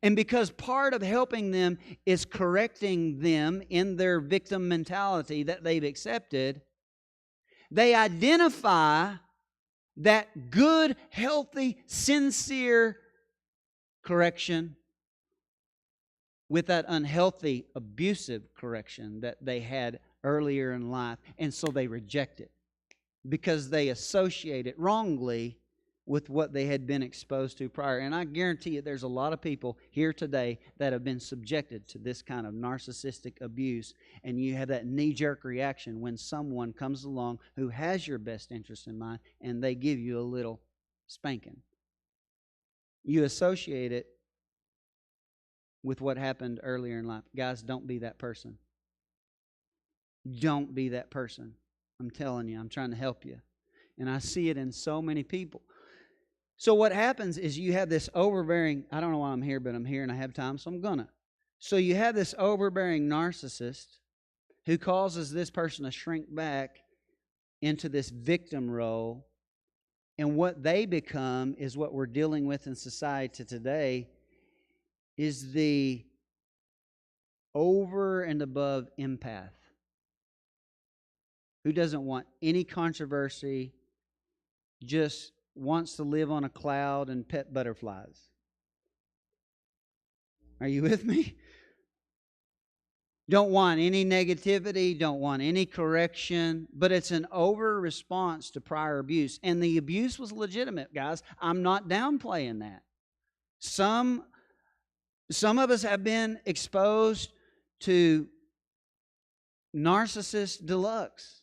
and because part of helping them is correcting them in their victim mentality that they've accepted, they identify that good, healthy, sincere correction with that unhealthy, abusive correction that they had earlier in life. And so they reject it because they associate it wrongly with what they had been exposed to prior. And I guarantee you there's a lot of people here today that have been subjected to this kind of narcissistic abuse, and you have that knee-jerk reaction when someone comes along who has your best interest in mind and they give you a little spanking. You associate it with what happened earlier in life. Guys, don't be that person. Don't be that person. I'm telling you, I'm trying to help you. And I see it in so many people. So what happens is you have this overbearing, I don't know why I'm here, but I'm here and I have time, so I'm gonna. So you have this overbearing narcissist who causes this person to shrink back into this victim role. And what they become is what we're dealing with in society today, is the over and above empath who doesn't want any controversy, just wants to live on a cloud and pet butterflies. Are you with me? Don't want any negativity, don't want any correction, but it's an over response to prior abuse. And the abuse was legitimate, guys. I'm not downplaying that. Some of us have been exposed to narcissist deluxe.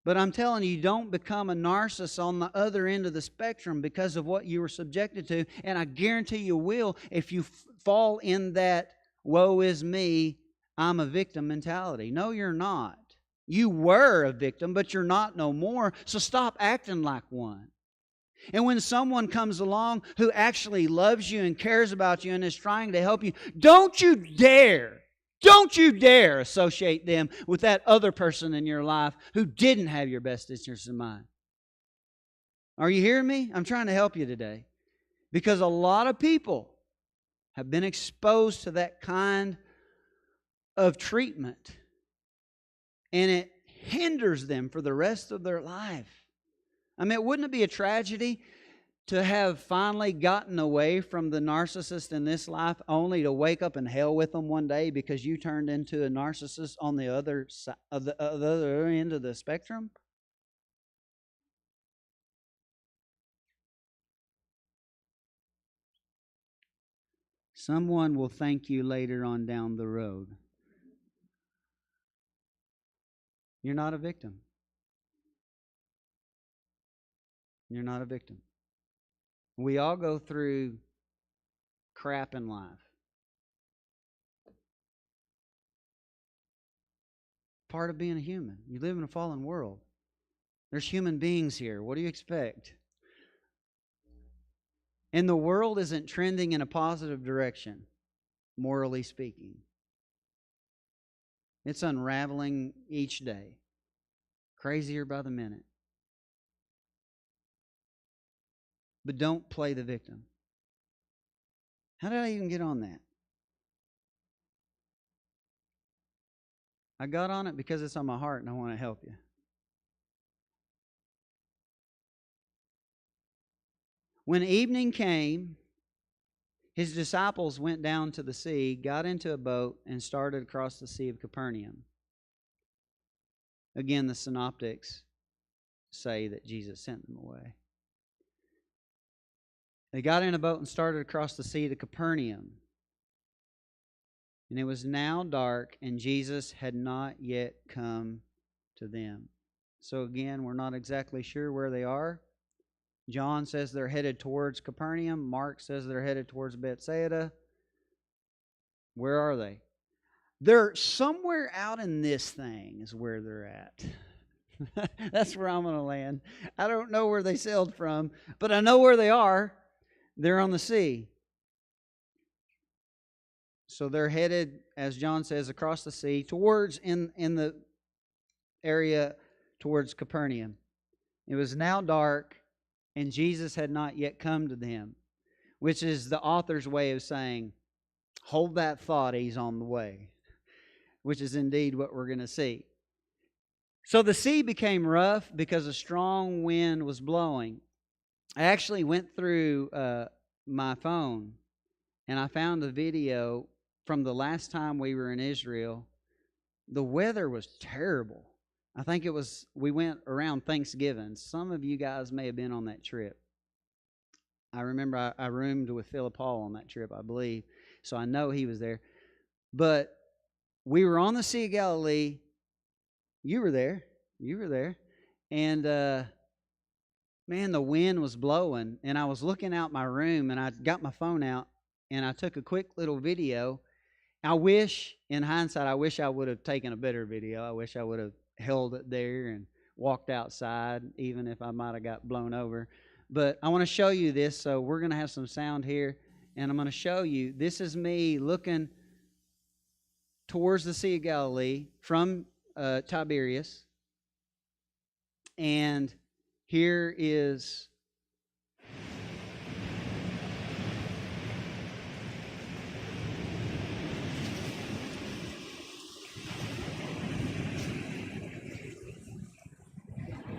But I'm telling you, don't become a narcissist on the other end of the spectrum because of what you were subjected to. And I guarantee you will if you fall in that woe is me, I'm a victim mentality. No, you're not. You were a victim, but you're not no more. So stop acting like one. And when someone comes along who actually loves you and cares about you and is trying to help you, don't you dare associate them with that other person in your life who didn't have your best interests in mind. Are you hearing me? I'm trying to help you today. Because a lot of people have been exposed to that kind of treatment, and it hinders them for the rest of their life. I mean, wouldn't it be a tragedy to have finally gotten away from the narcissist in this life only to wake up in hell with them one day because you turned into a narcissist on the other side of the other end of the spectrum? Someone will thank you later on down the road. You're not a victim. You're not a victim. We all go through crap in life. Part of being a human. You live in a fallen world. There's human beings here. What do you expect? And the world isn't trending in a positive direction, morally speaking. It's unraveling each day, crazier by the minute. But don't play the victim. How did I even get on that? I got on it because it's on my heart and I want to help you. When evening came, his disciples went down to the sea, got into a boat, and started across the Sea of Capernaum. Again, the synoptics say that Jesus sent them away. They got in a boat and started across the sea to Capernaum. And it was now dark, and Jesus had not yet come to them. So again, we're not exactly sure where they are. John says they're headed towards Capernaum. Mark says they're headed towards Bethsaida. Where are they? They're somewhere out in this thing is where they're at. That's where I'm going to land. I don't know where they sailed from, but I know where they are. They're on the sea. So they're headed, as John says, across the sea towards in the area towards Capernaum. It was now dark, and Jesus had not yet come to them, which is the author's way of saying, hold that thought, he's on the way, which is indeed what we're going to see. So the sea became rough because a strong wind was blowing. I actually went through my phone, and I found a video from the last time we were in Israel. The weather was terrible. I think we went around Thanksgiving. Some of you guys may have been on that trip. I remember I roomed with Philip Hall on that trip, I believe. So I know he was there. But we were on the Sea of Galilee. You were there. And, man, the wind was blowing. And I was looking out my room, and I got my phone out, and I took a quick little video. In hindsight, I wish I would have taken a better video. I wish I would have held it there and walked outside, even if I might have got blown over. But I want to show you this. So we're going to have some sound here, and I'm going to show you. This is me looking towards the Sea of Galilee from Tiberias. And here is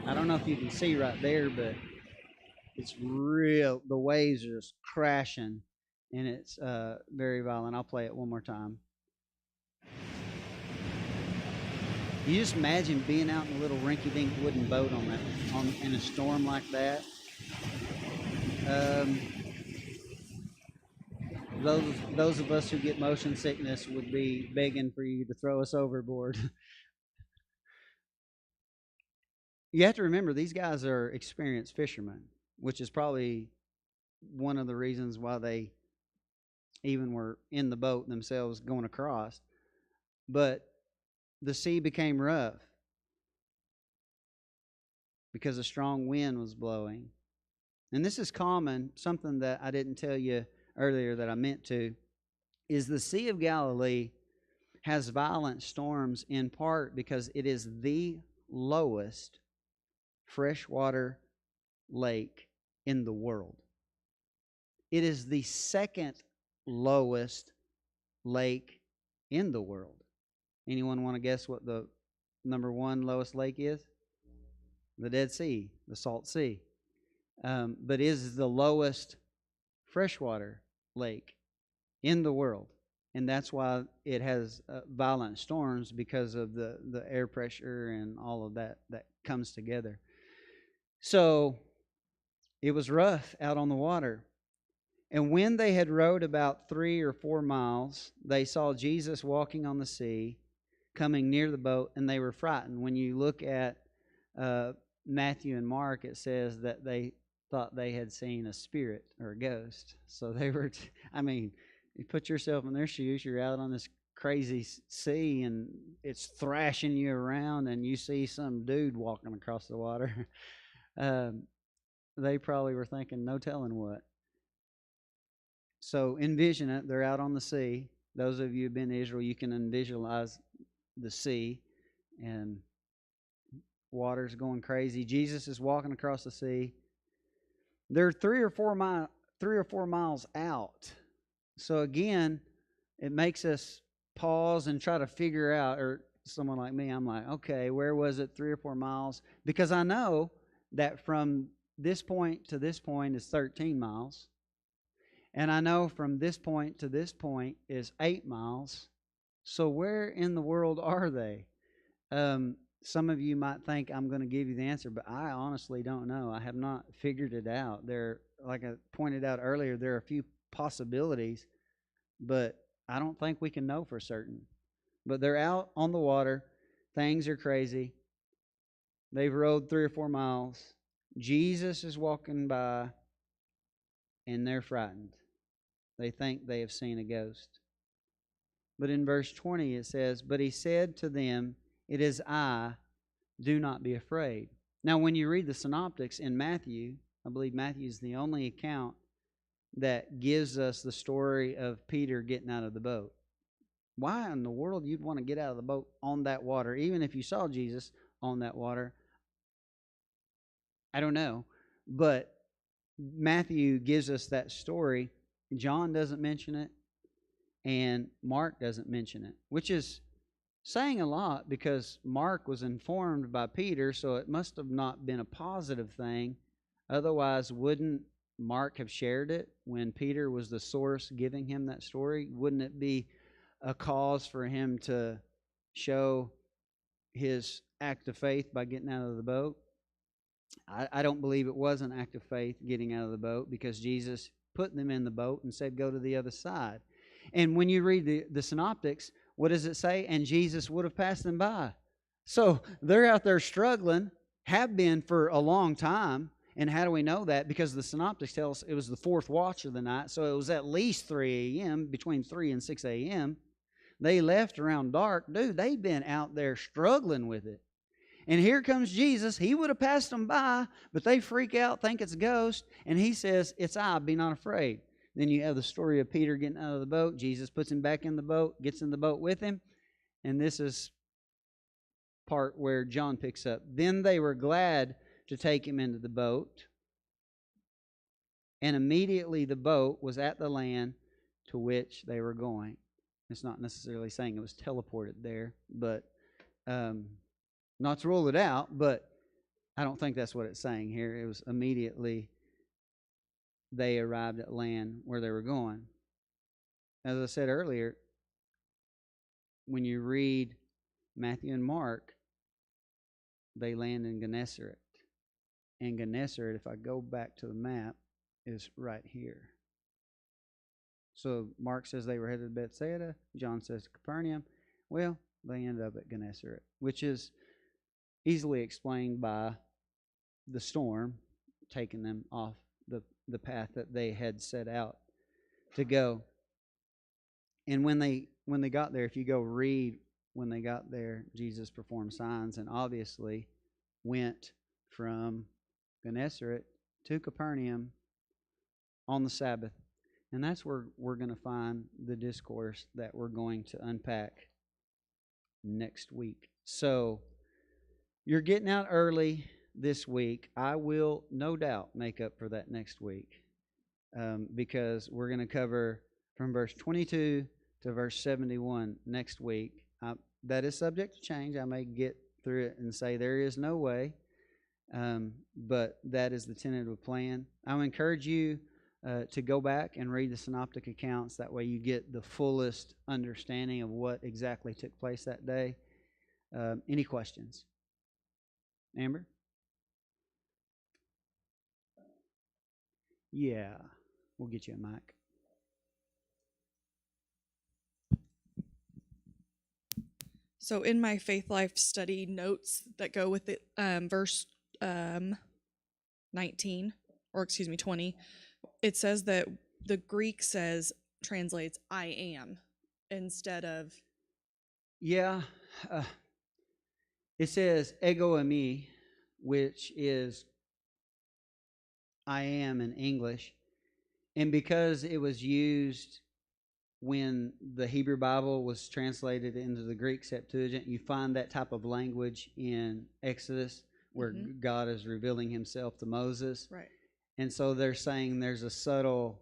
I don't know if you can see right there, but it's real. The waves are just crashing, and it's very violent. I'll play it one more time. You just imagine being out in a little rinky-dink wooden boat in a storm like that. Those of us who get motion sickness would be begging for you to throw us overboard. You have to remember, these guys are experienced fishermen, which is probably one of the reasons why they even were in the boat themselves going across. but the sea became rough because a strong wind was blowing. And this is common, something that I didn't tell you earlier that I meant to, is the Sea of Galilee has violent storms in part because it is the lowest freshwater lake in the world. It is the second lowest lake in the world. Anyone want to guess what the number one lowest lake is? The Dead Sea, the Salt Sea. But it is the lowest freshwater lake in the world. And that's why it has violent storms, because of the air pressure and all of that comes together. So it was rough out on the water. And when they had rowed about 3 or 4 miles, they saw Jesus walking on the sea, coming near the boat, and they were frightened. When you look at Matthew and Mark, it says that they thought they had seen a spirit or a ghost. So they were, you put yourself in their shoes, you're out on this crazy sea, and it's thrashing you around, and you see some dude walking across the water. They probably were thinking, no telling what. So envision it. They're out on the sea. Those of you who've been to Israel, you can visualize the sea, and water's going crazy. Jesus is walking across the sea. They're 3 or 4 miles out. So again, it makes us pause and try to figure out, or someone like me, I'm like, okay, where was it 3 or 4 miles? Because I know that from this point to this point is 13 miles. And I know from this point to this point is 8 miles. So where in the world are they? Some of you might think I'm going to give you the answer, but I honestly don't know. I have not figured it out. Like I pointed out earlier, there are a few possibilities, but I don't think we can know for certain. But they're out on the water. Things are crazy. They've rowed 3 or 4 miles. Jesus is walking by, and they're frightened. They think they have seen a ghost. But in verse 20 it says, "But he said to them, 'It is I, do not be afraid.'" Now when you read the synoptics in Matthew, I believe Matthew is the only account that gives us the story of Peter getting out of the boat. Why in the world you'd want to get out of the boat on that water, even if you saw Jesus on that water? I don't know. But Matthew gives us that story. John doesn't mention it, and Mark doesn't mention it, which is saying a lot, because Mark was informed by Peter, so it must have not been a positive thing. Otherwise, wouldn't Mark have shared it when Peter was the source giving him that story? Wouldn't it be a cause for him to show his act of faith by getting out of the boat? I don't believe it was an act of faith getting out of the boat, because Jesus put them in the boat and said, go to the other side. And when you read the synoptics, what does it say? And Jesus would have passed them by. So they're out there struggling, have been for a long time. And how do we know that? Because the synoptics tell us it was the 4th watch of the night, so it was at least 3 a.m., between 3 and 6 a.m. They left around dark. Dude, they've been out there struggling with it. And here comes Jesus. He would have passed them by, but they freak out, think it's a ghost, and he says, "It's I, be not afraid." Then you have the story of Peter getting out of the boat. Jesus puts him back in the boat, gets in the boat with him, and this is part where John picks up. "Then they were glad to take him into the boat, and immediately the boat was at the land to which they were going." It's not necessarily saying it was teleported there, but not to rule it out, but I don't think that's what it's saying here. It was immediately they arrived at land where they were going. As I said earlier, when you read Matthew and Mark, they land in Gennesaret. And Gennesaret, if I go back to the map, is right here. So Mark says they were headed to Bethsaida. John says to Capernaum. Well, they end up at Gennesaret, which is easily explained by the storm taking them off the path that they had set out to go. And when they got there, if you go read when they got there, Jesus performed signs and obviously went from Gennesaret to Capernaum on the Sabbath. And that's where we're going to find the discourse that we're going to unpack next week. So you're getting out early this week. I will no doubt make up for that next week because we're going to cover from verse 22 to verse 71 next week. That is subject to change. I may get through it and say there is no way, but that is the tentative plan. I would encourage you to go back and read the synoptic accounts. That way you get the fullest understanding of what exactly took place that day. Any questions? Amber? Yeah, we'll get you a mic. So in my Faith Life study notes that go with it, verse 19, or excuse me, 20, it says that the Greek translates I am instead of. Yeah, it says ego eimi, which is I am in English. And because it was used when the Hebrew Bible was translated into the Greek Septuagint, you find that type of language in Exodus where God is revealing himself to Moses. Right. And so they're saying there's a subtle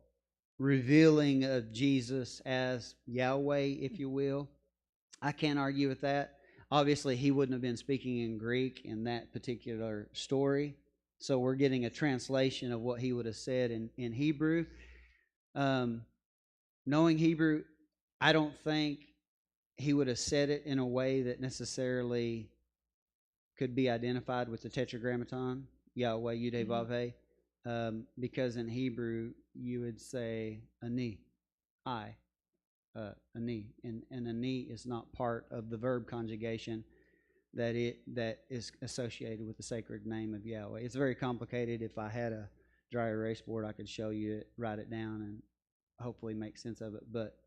revealing of Jesus as Yahweh, if you will. I can't argue with that. Obviously, he wouldn't have been speaking in Greek in that particular story. So we're getting a translation of what he would have said in Hebrew. Knowing Hebrew, I don't think he would have said it in a way that necessarily could be identified with the Tetragrammaton, Yahweh, Yudhe, Vavhe, because in Hebrew you would say ani, I, ani, and ani is not part of the verb conjugation that is associated with the sacred name of Yahweh. It's very complicated. If I had a dry erase board, I could show you it, write it down, and hopefully make sense of it. But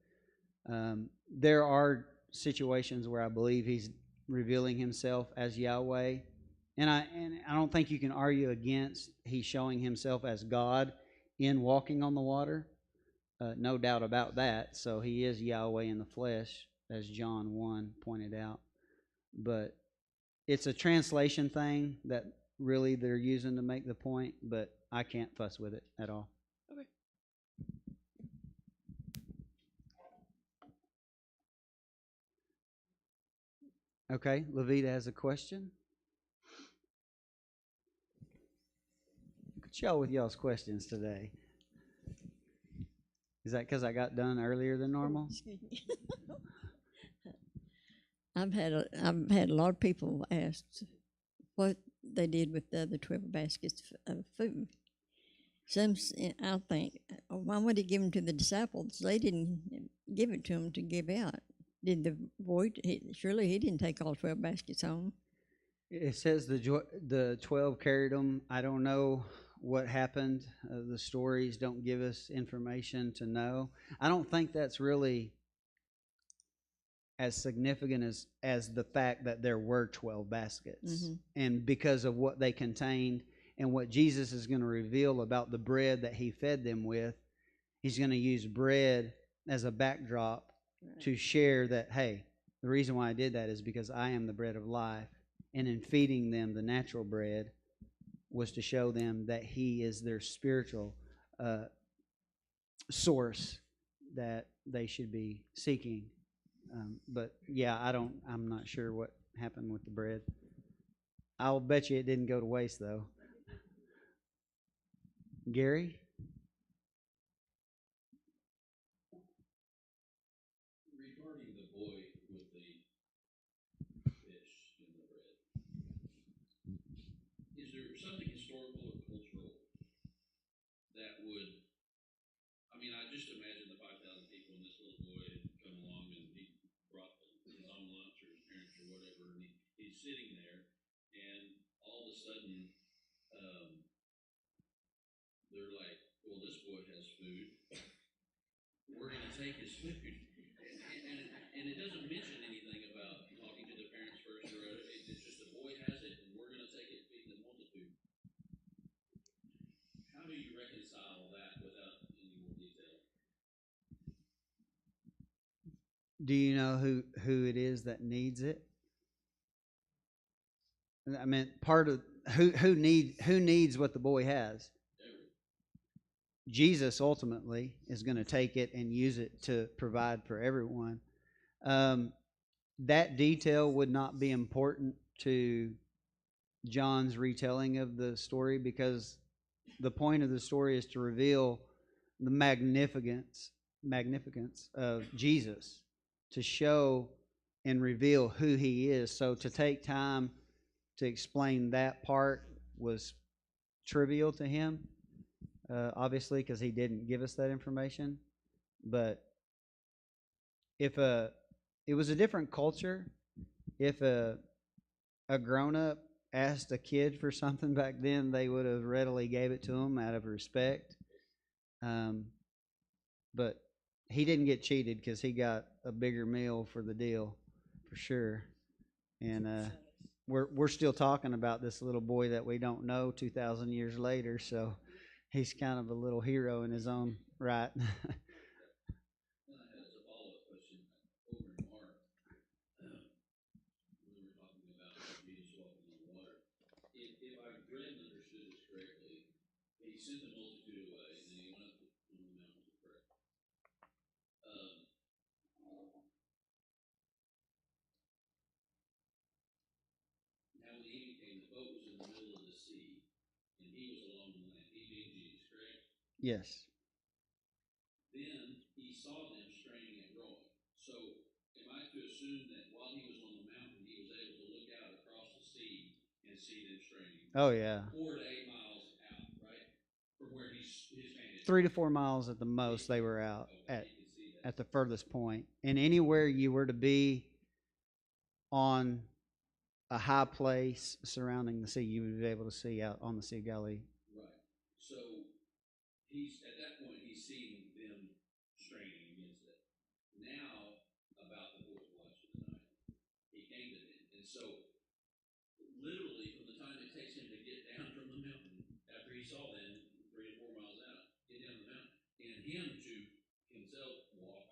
there are situations where I believe he's revealing himself as Yahweh, and I don't think you can argue against he's showing himself as God in walking on the water. No doubt about that. So he is Yahweh in the flesh, as John 1 pointed out. But it's a translation thing that really they're using to make the point, but I can't fuss with it at all. Okay. Okay, Levita has a question. Look at y'all with y'all's questions today. Is that because I got done earlier than normal? Excuse me. I've had a lot of people ask what they did with the other 12 baskets of food. Some, I think, why would he give them to the disciples? They didn't give it to them to give out. Did the boy? Surely he didn't take all 12 baskets home. It says the 12 carried them. I don't know what happened. The stories don't give us information to know. I don't think that's really as significant as the fact that there were 12 baskets. And because of what they contained and what Jesus is going to reveal about the bread that he fed them with, he's going to use bread as a backdrop to share that, hey, the reason why I did that is because I am the bread of life. And in feeding them the natural bread was to show them that he is their spiritual source that they should be seeking. But yeah, I'm not sure what happened with the bread. I'll bet you it didn't go to waste though. Gary? Regarding the boy with the fish and the bread, is there something historical or cultural that would, I mean, I just imagine the 5,000 people and this little boy had come along and he brought his own lunch or his parents or whatever, and he's sitting there, and all of a sudden, they're like, well, this boy has food. We're going to take his food. And it doesn't mention anything about Do you know who it is that needs it? I mean, part of who needs what the boy has. Jesus ultimately is going to take it and use it to provide for everyone. That detail would not be important to John's retelling of the story, because the point of the story is to reveal the magnificence of Jesus, to show and reveal who he is. So to take time to explain that part was trivial to him, obviously, because he didn't give us that information. But if it was a different culture, if a grown-up asked a kid for something back then, they would have readily gave it to him out of respect. But he didn't get cheated, because he got a bigger meal for the deal, for sure. And we're still talking about this little boy that we don't know 2,000 years later, so he's kind of a little hero in his own right. He sent the multitude away, and then he went up on the mountain to pray. Now when the evening came, the boat was in the middle of the sea, and he was alone on land. He being Jesus, correct? Yes. Then he saw them straining at rowing. So am I to assume that while he was on the mountain, he was able to look out across the sea and see them straining? Oh yeah. 4 to 8 miles out, right? From where his vantage. 3 to 4 miles at the most they were out at the furthest point. And anywhere you were to be on a high place surrounding the sea, you would be able to see out on the Sea of Galilee. Right. So he's at that point he's seeing them straining against it. Now about the fourth watch of the night, he came to them, and so literally from the time it takes him to get down from the mountain after he saw them 3 to 4 miles out, get down the mountain, and him to himself walk,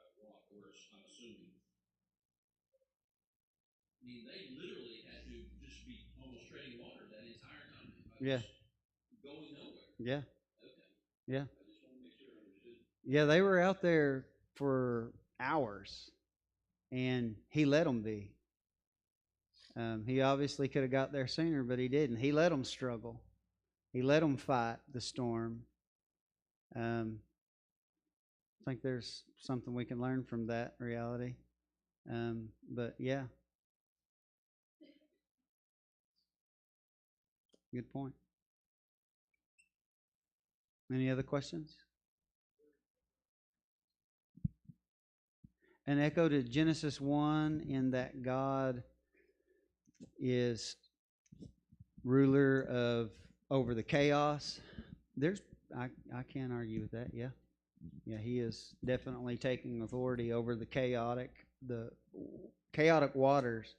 or I'm assuming. I mean, they literally had to just be almost treading water that entire time. Yeah. Going nowhere. Yeah. Okay. Yeah. I just want to make sure I understood. Yeah, they were out there for hours, and he let them be. He obviously could have got there sooner, but he didn't. He let them struggle. He let them fight the storm. I think there's something we can learn from that reality. But yeah, good point. Any other questions? An echo to Genesis 1 in that God is ruler of over the chaos. I can't argue with that. Yeah, he is definitely taking authority over the chaotic waters.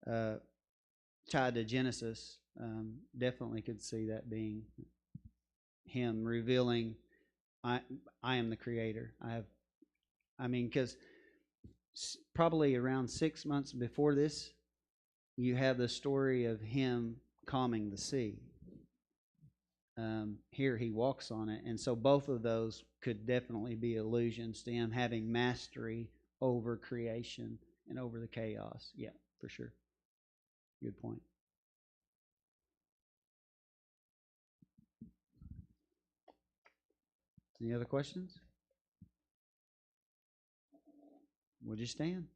Tied to Genesis, definitely could see that being him revealing, I am the creator. Because probably around 6 months before this, you have the story of him calming the sea. Here he walks on it, and so both of those could definitely be allusions to him having mastery over creation and over the chaos. Yeah, for sure. Good point. Any other questions? Would you stand?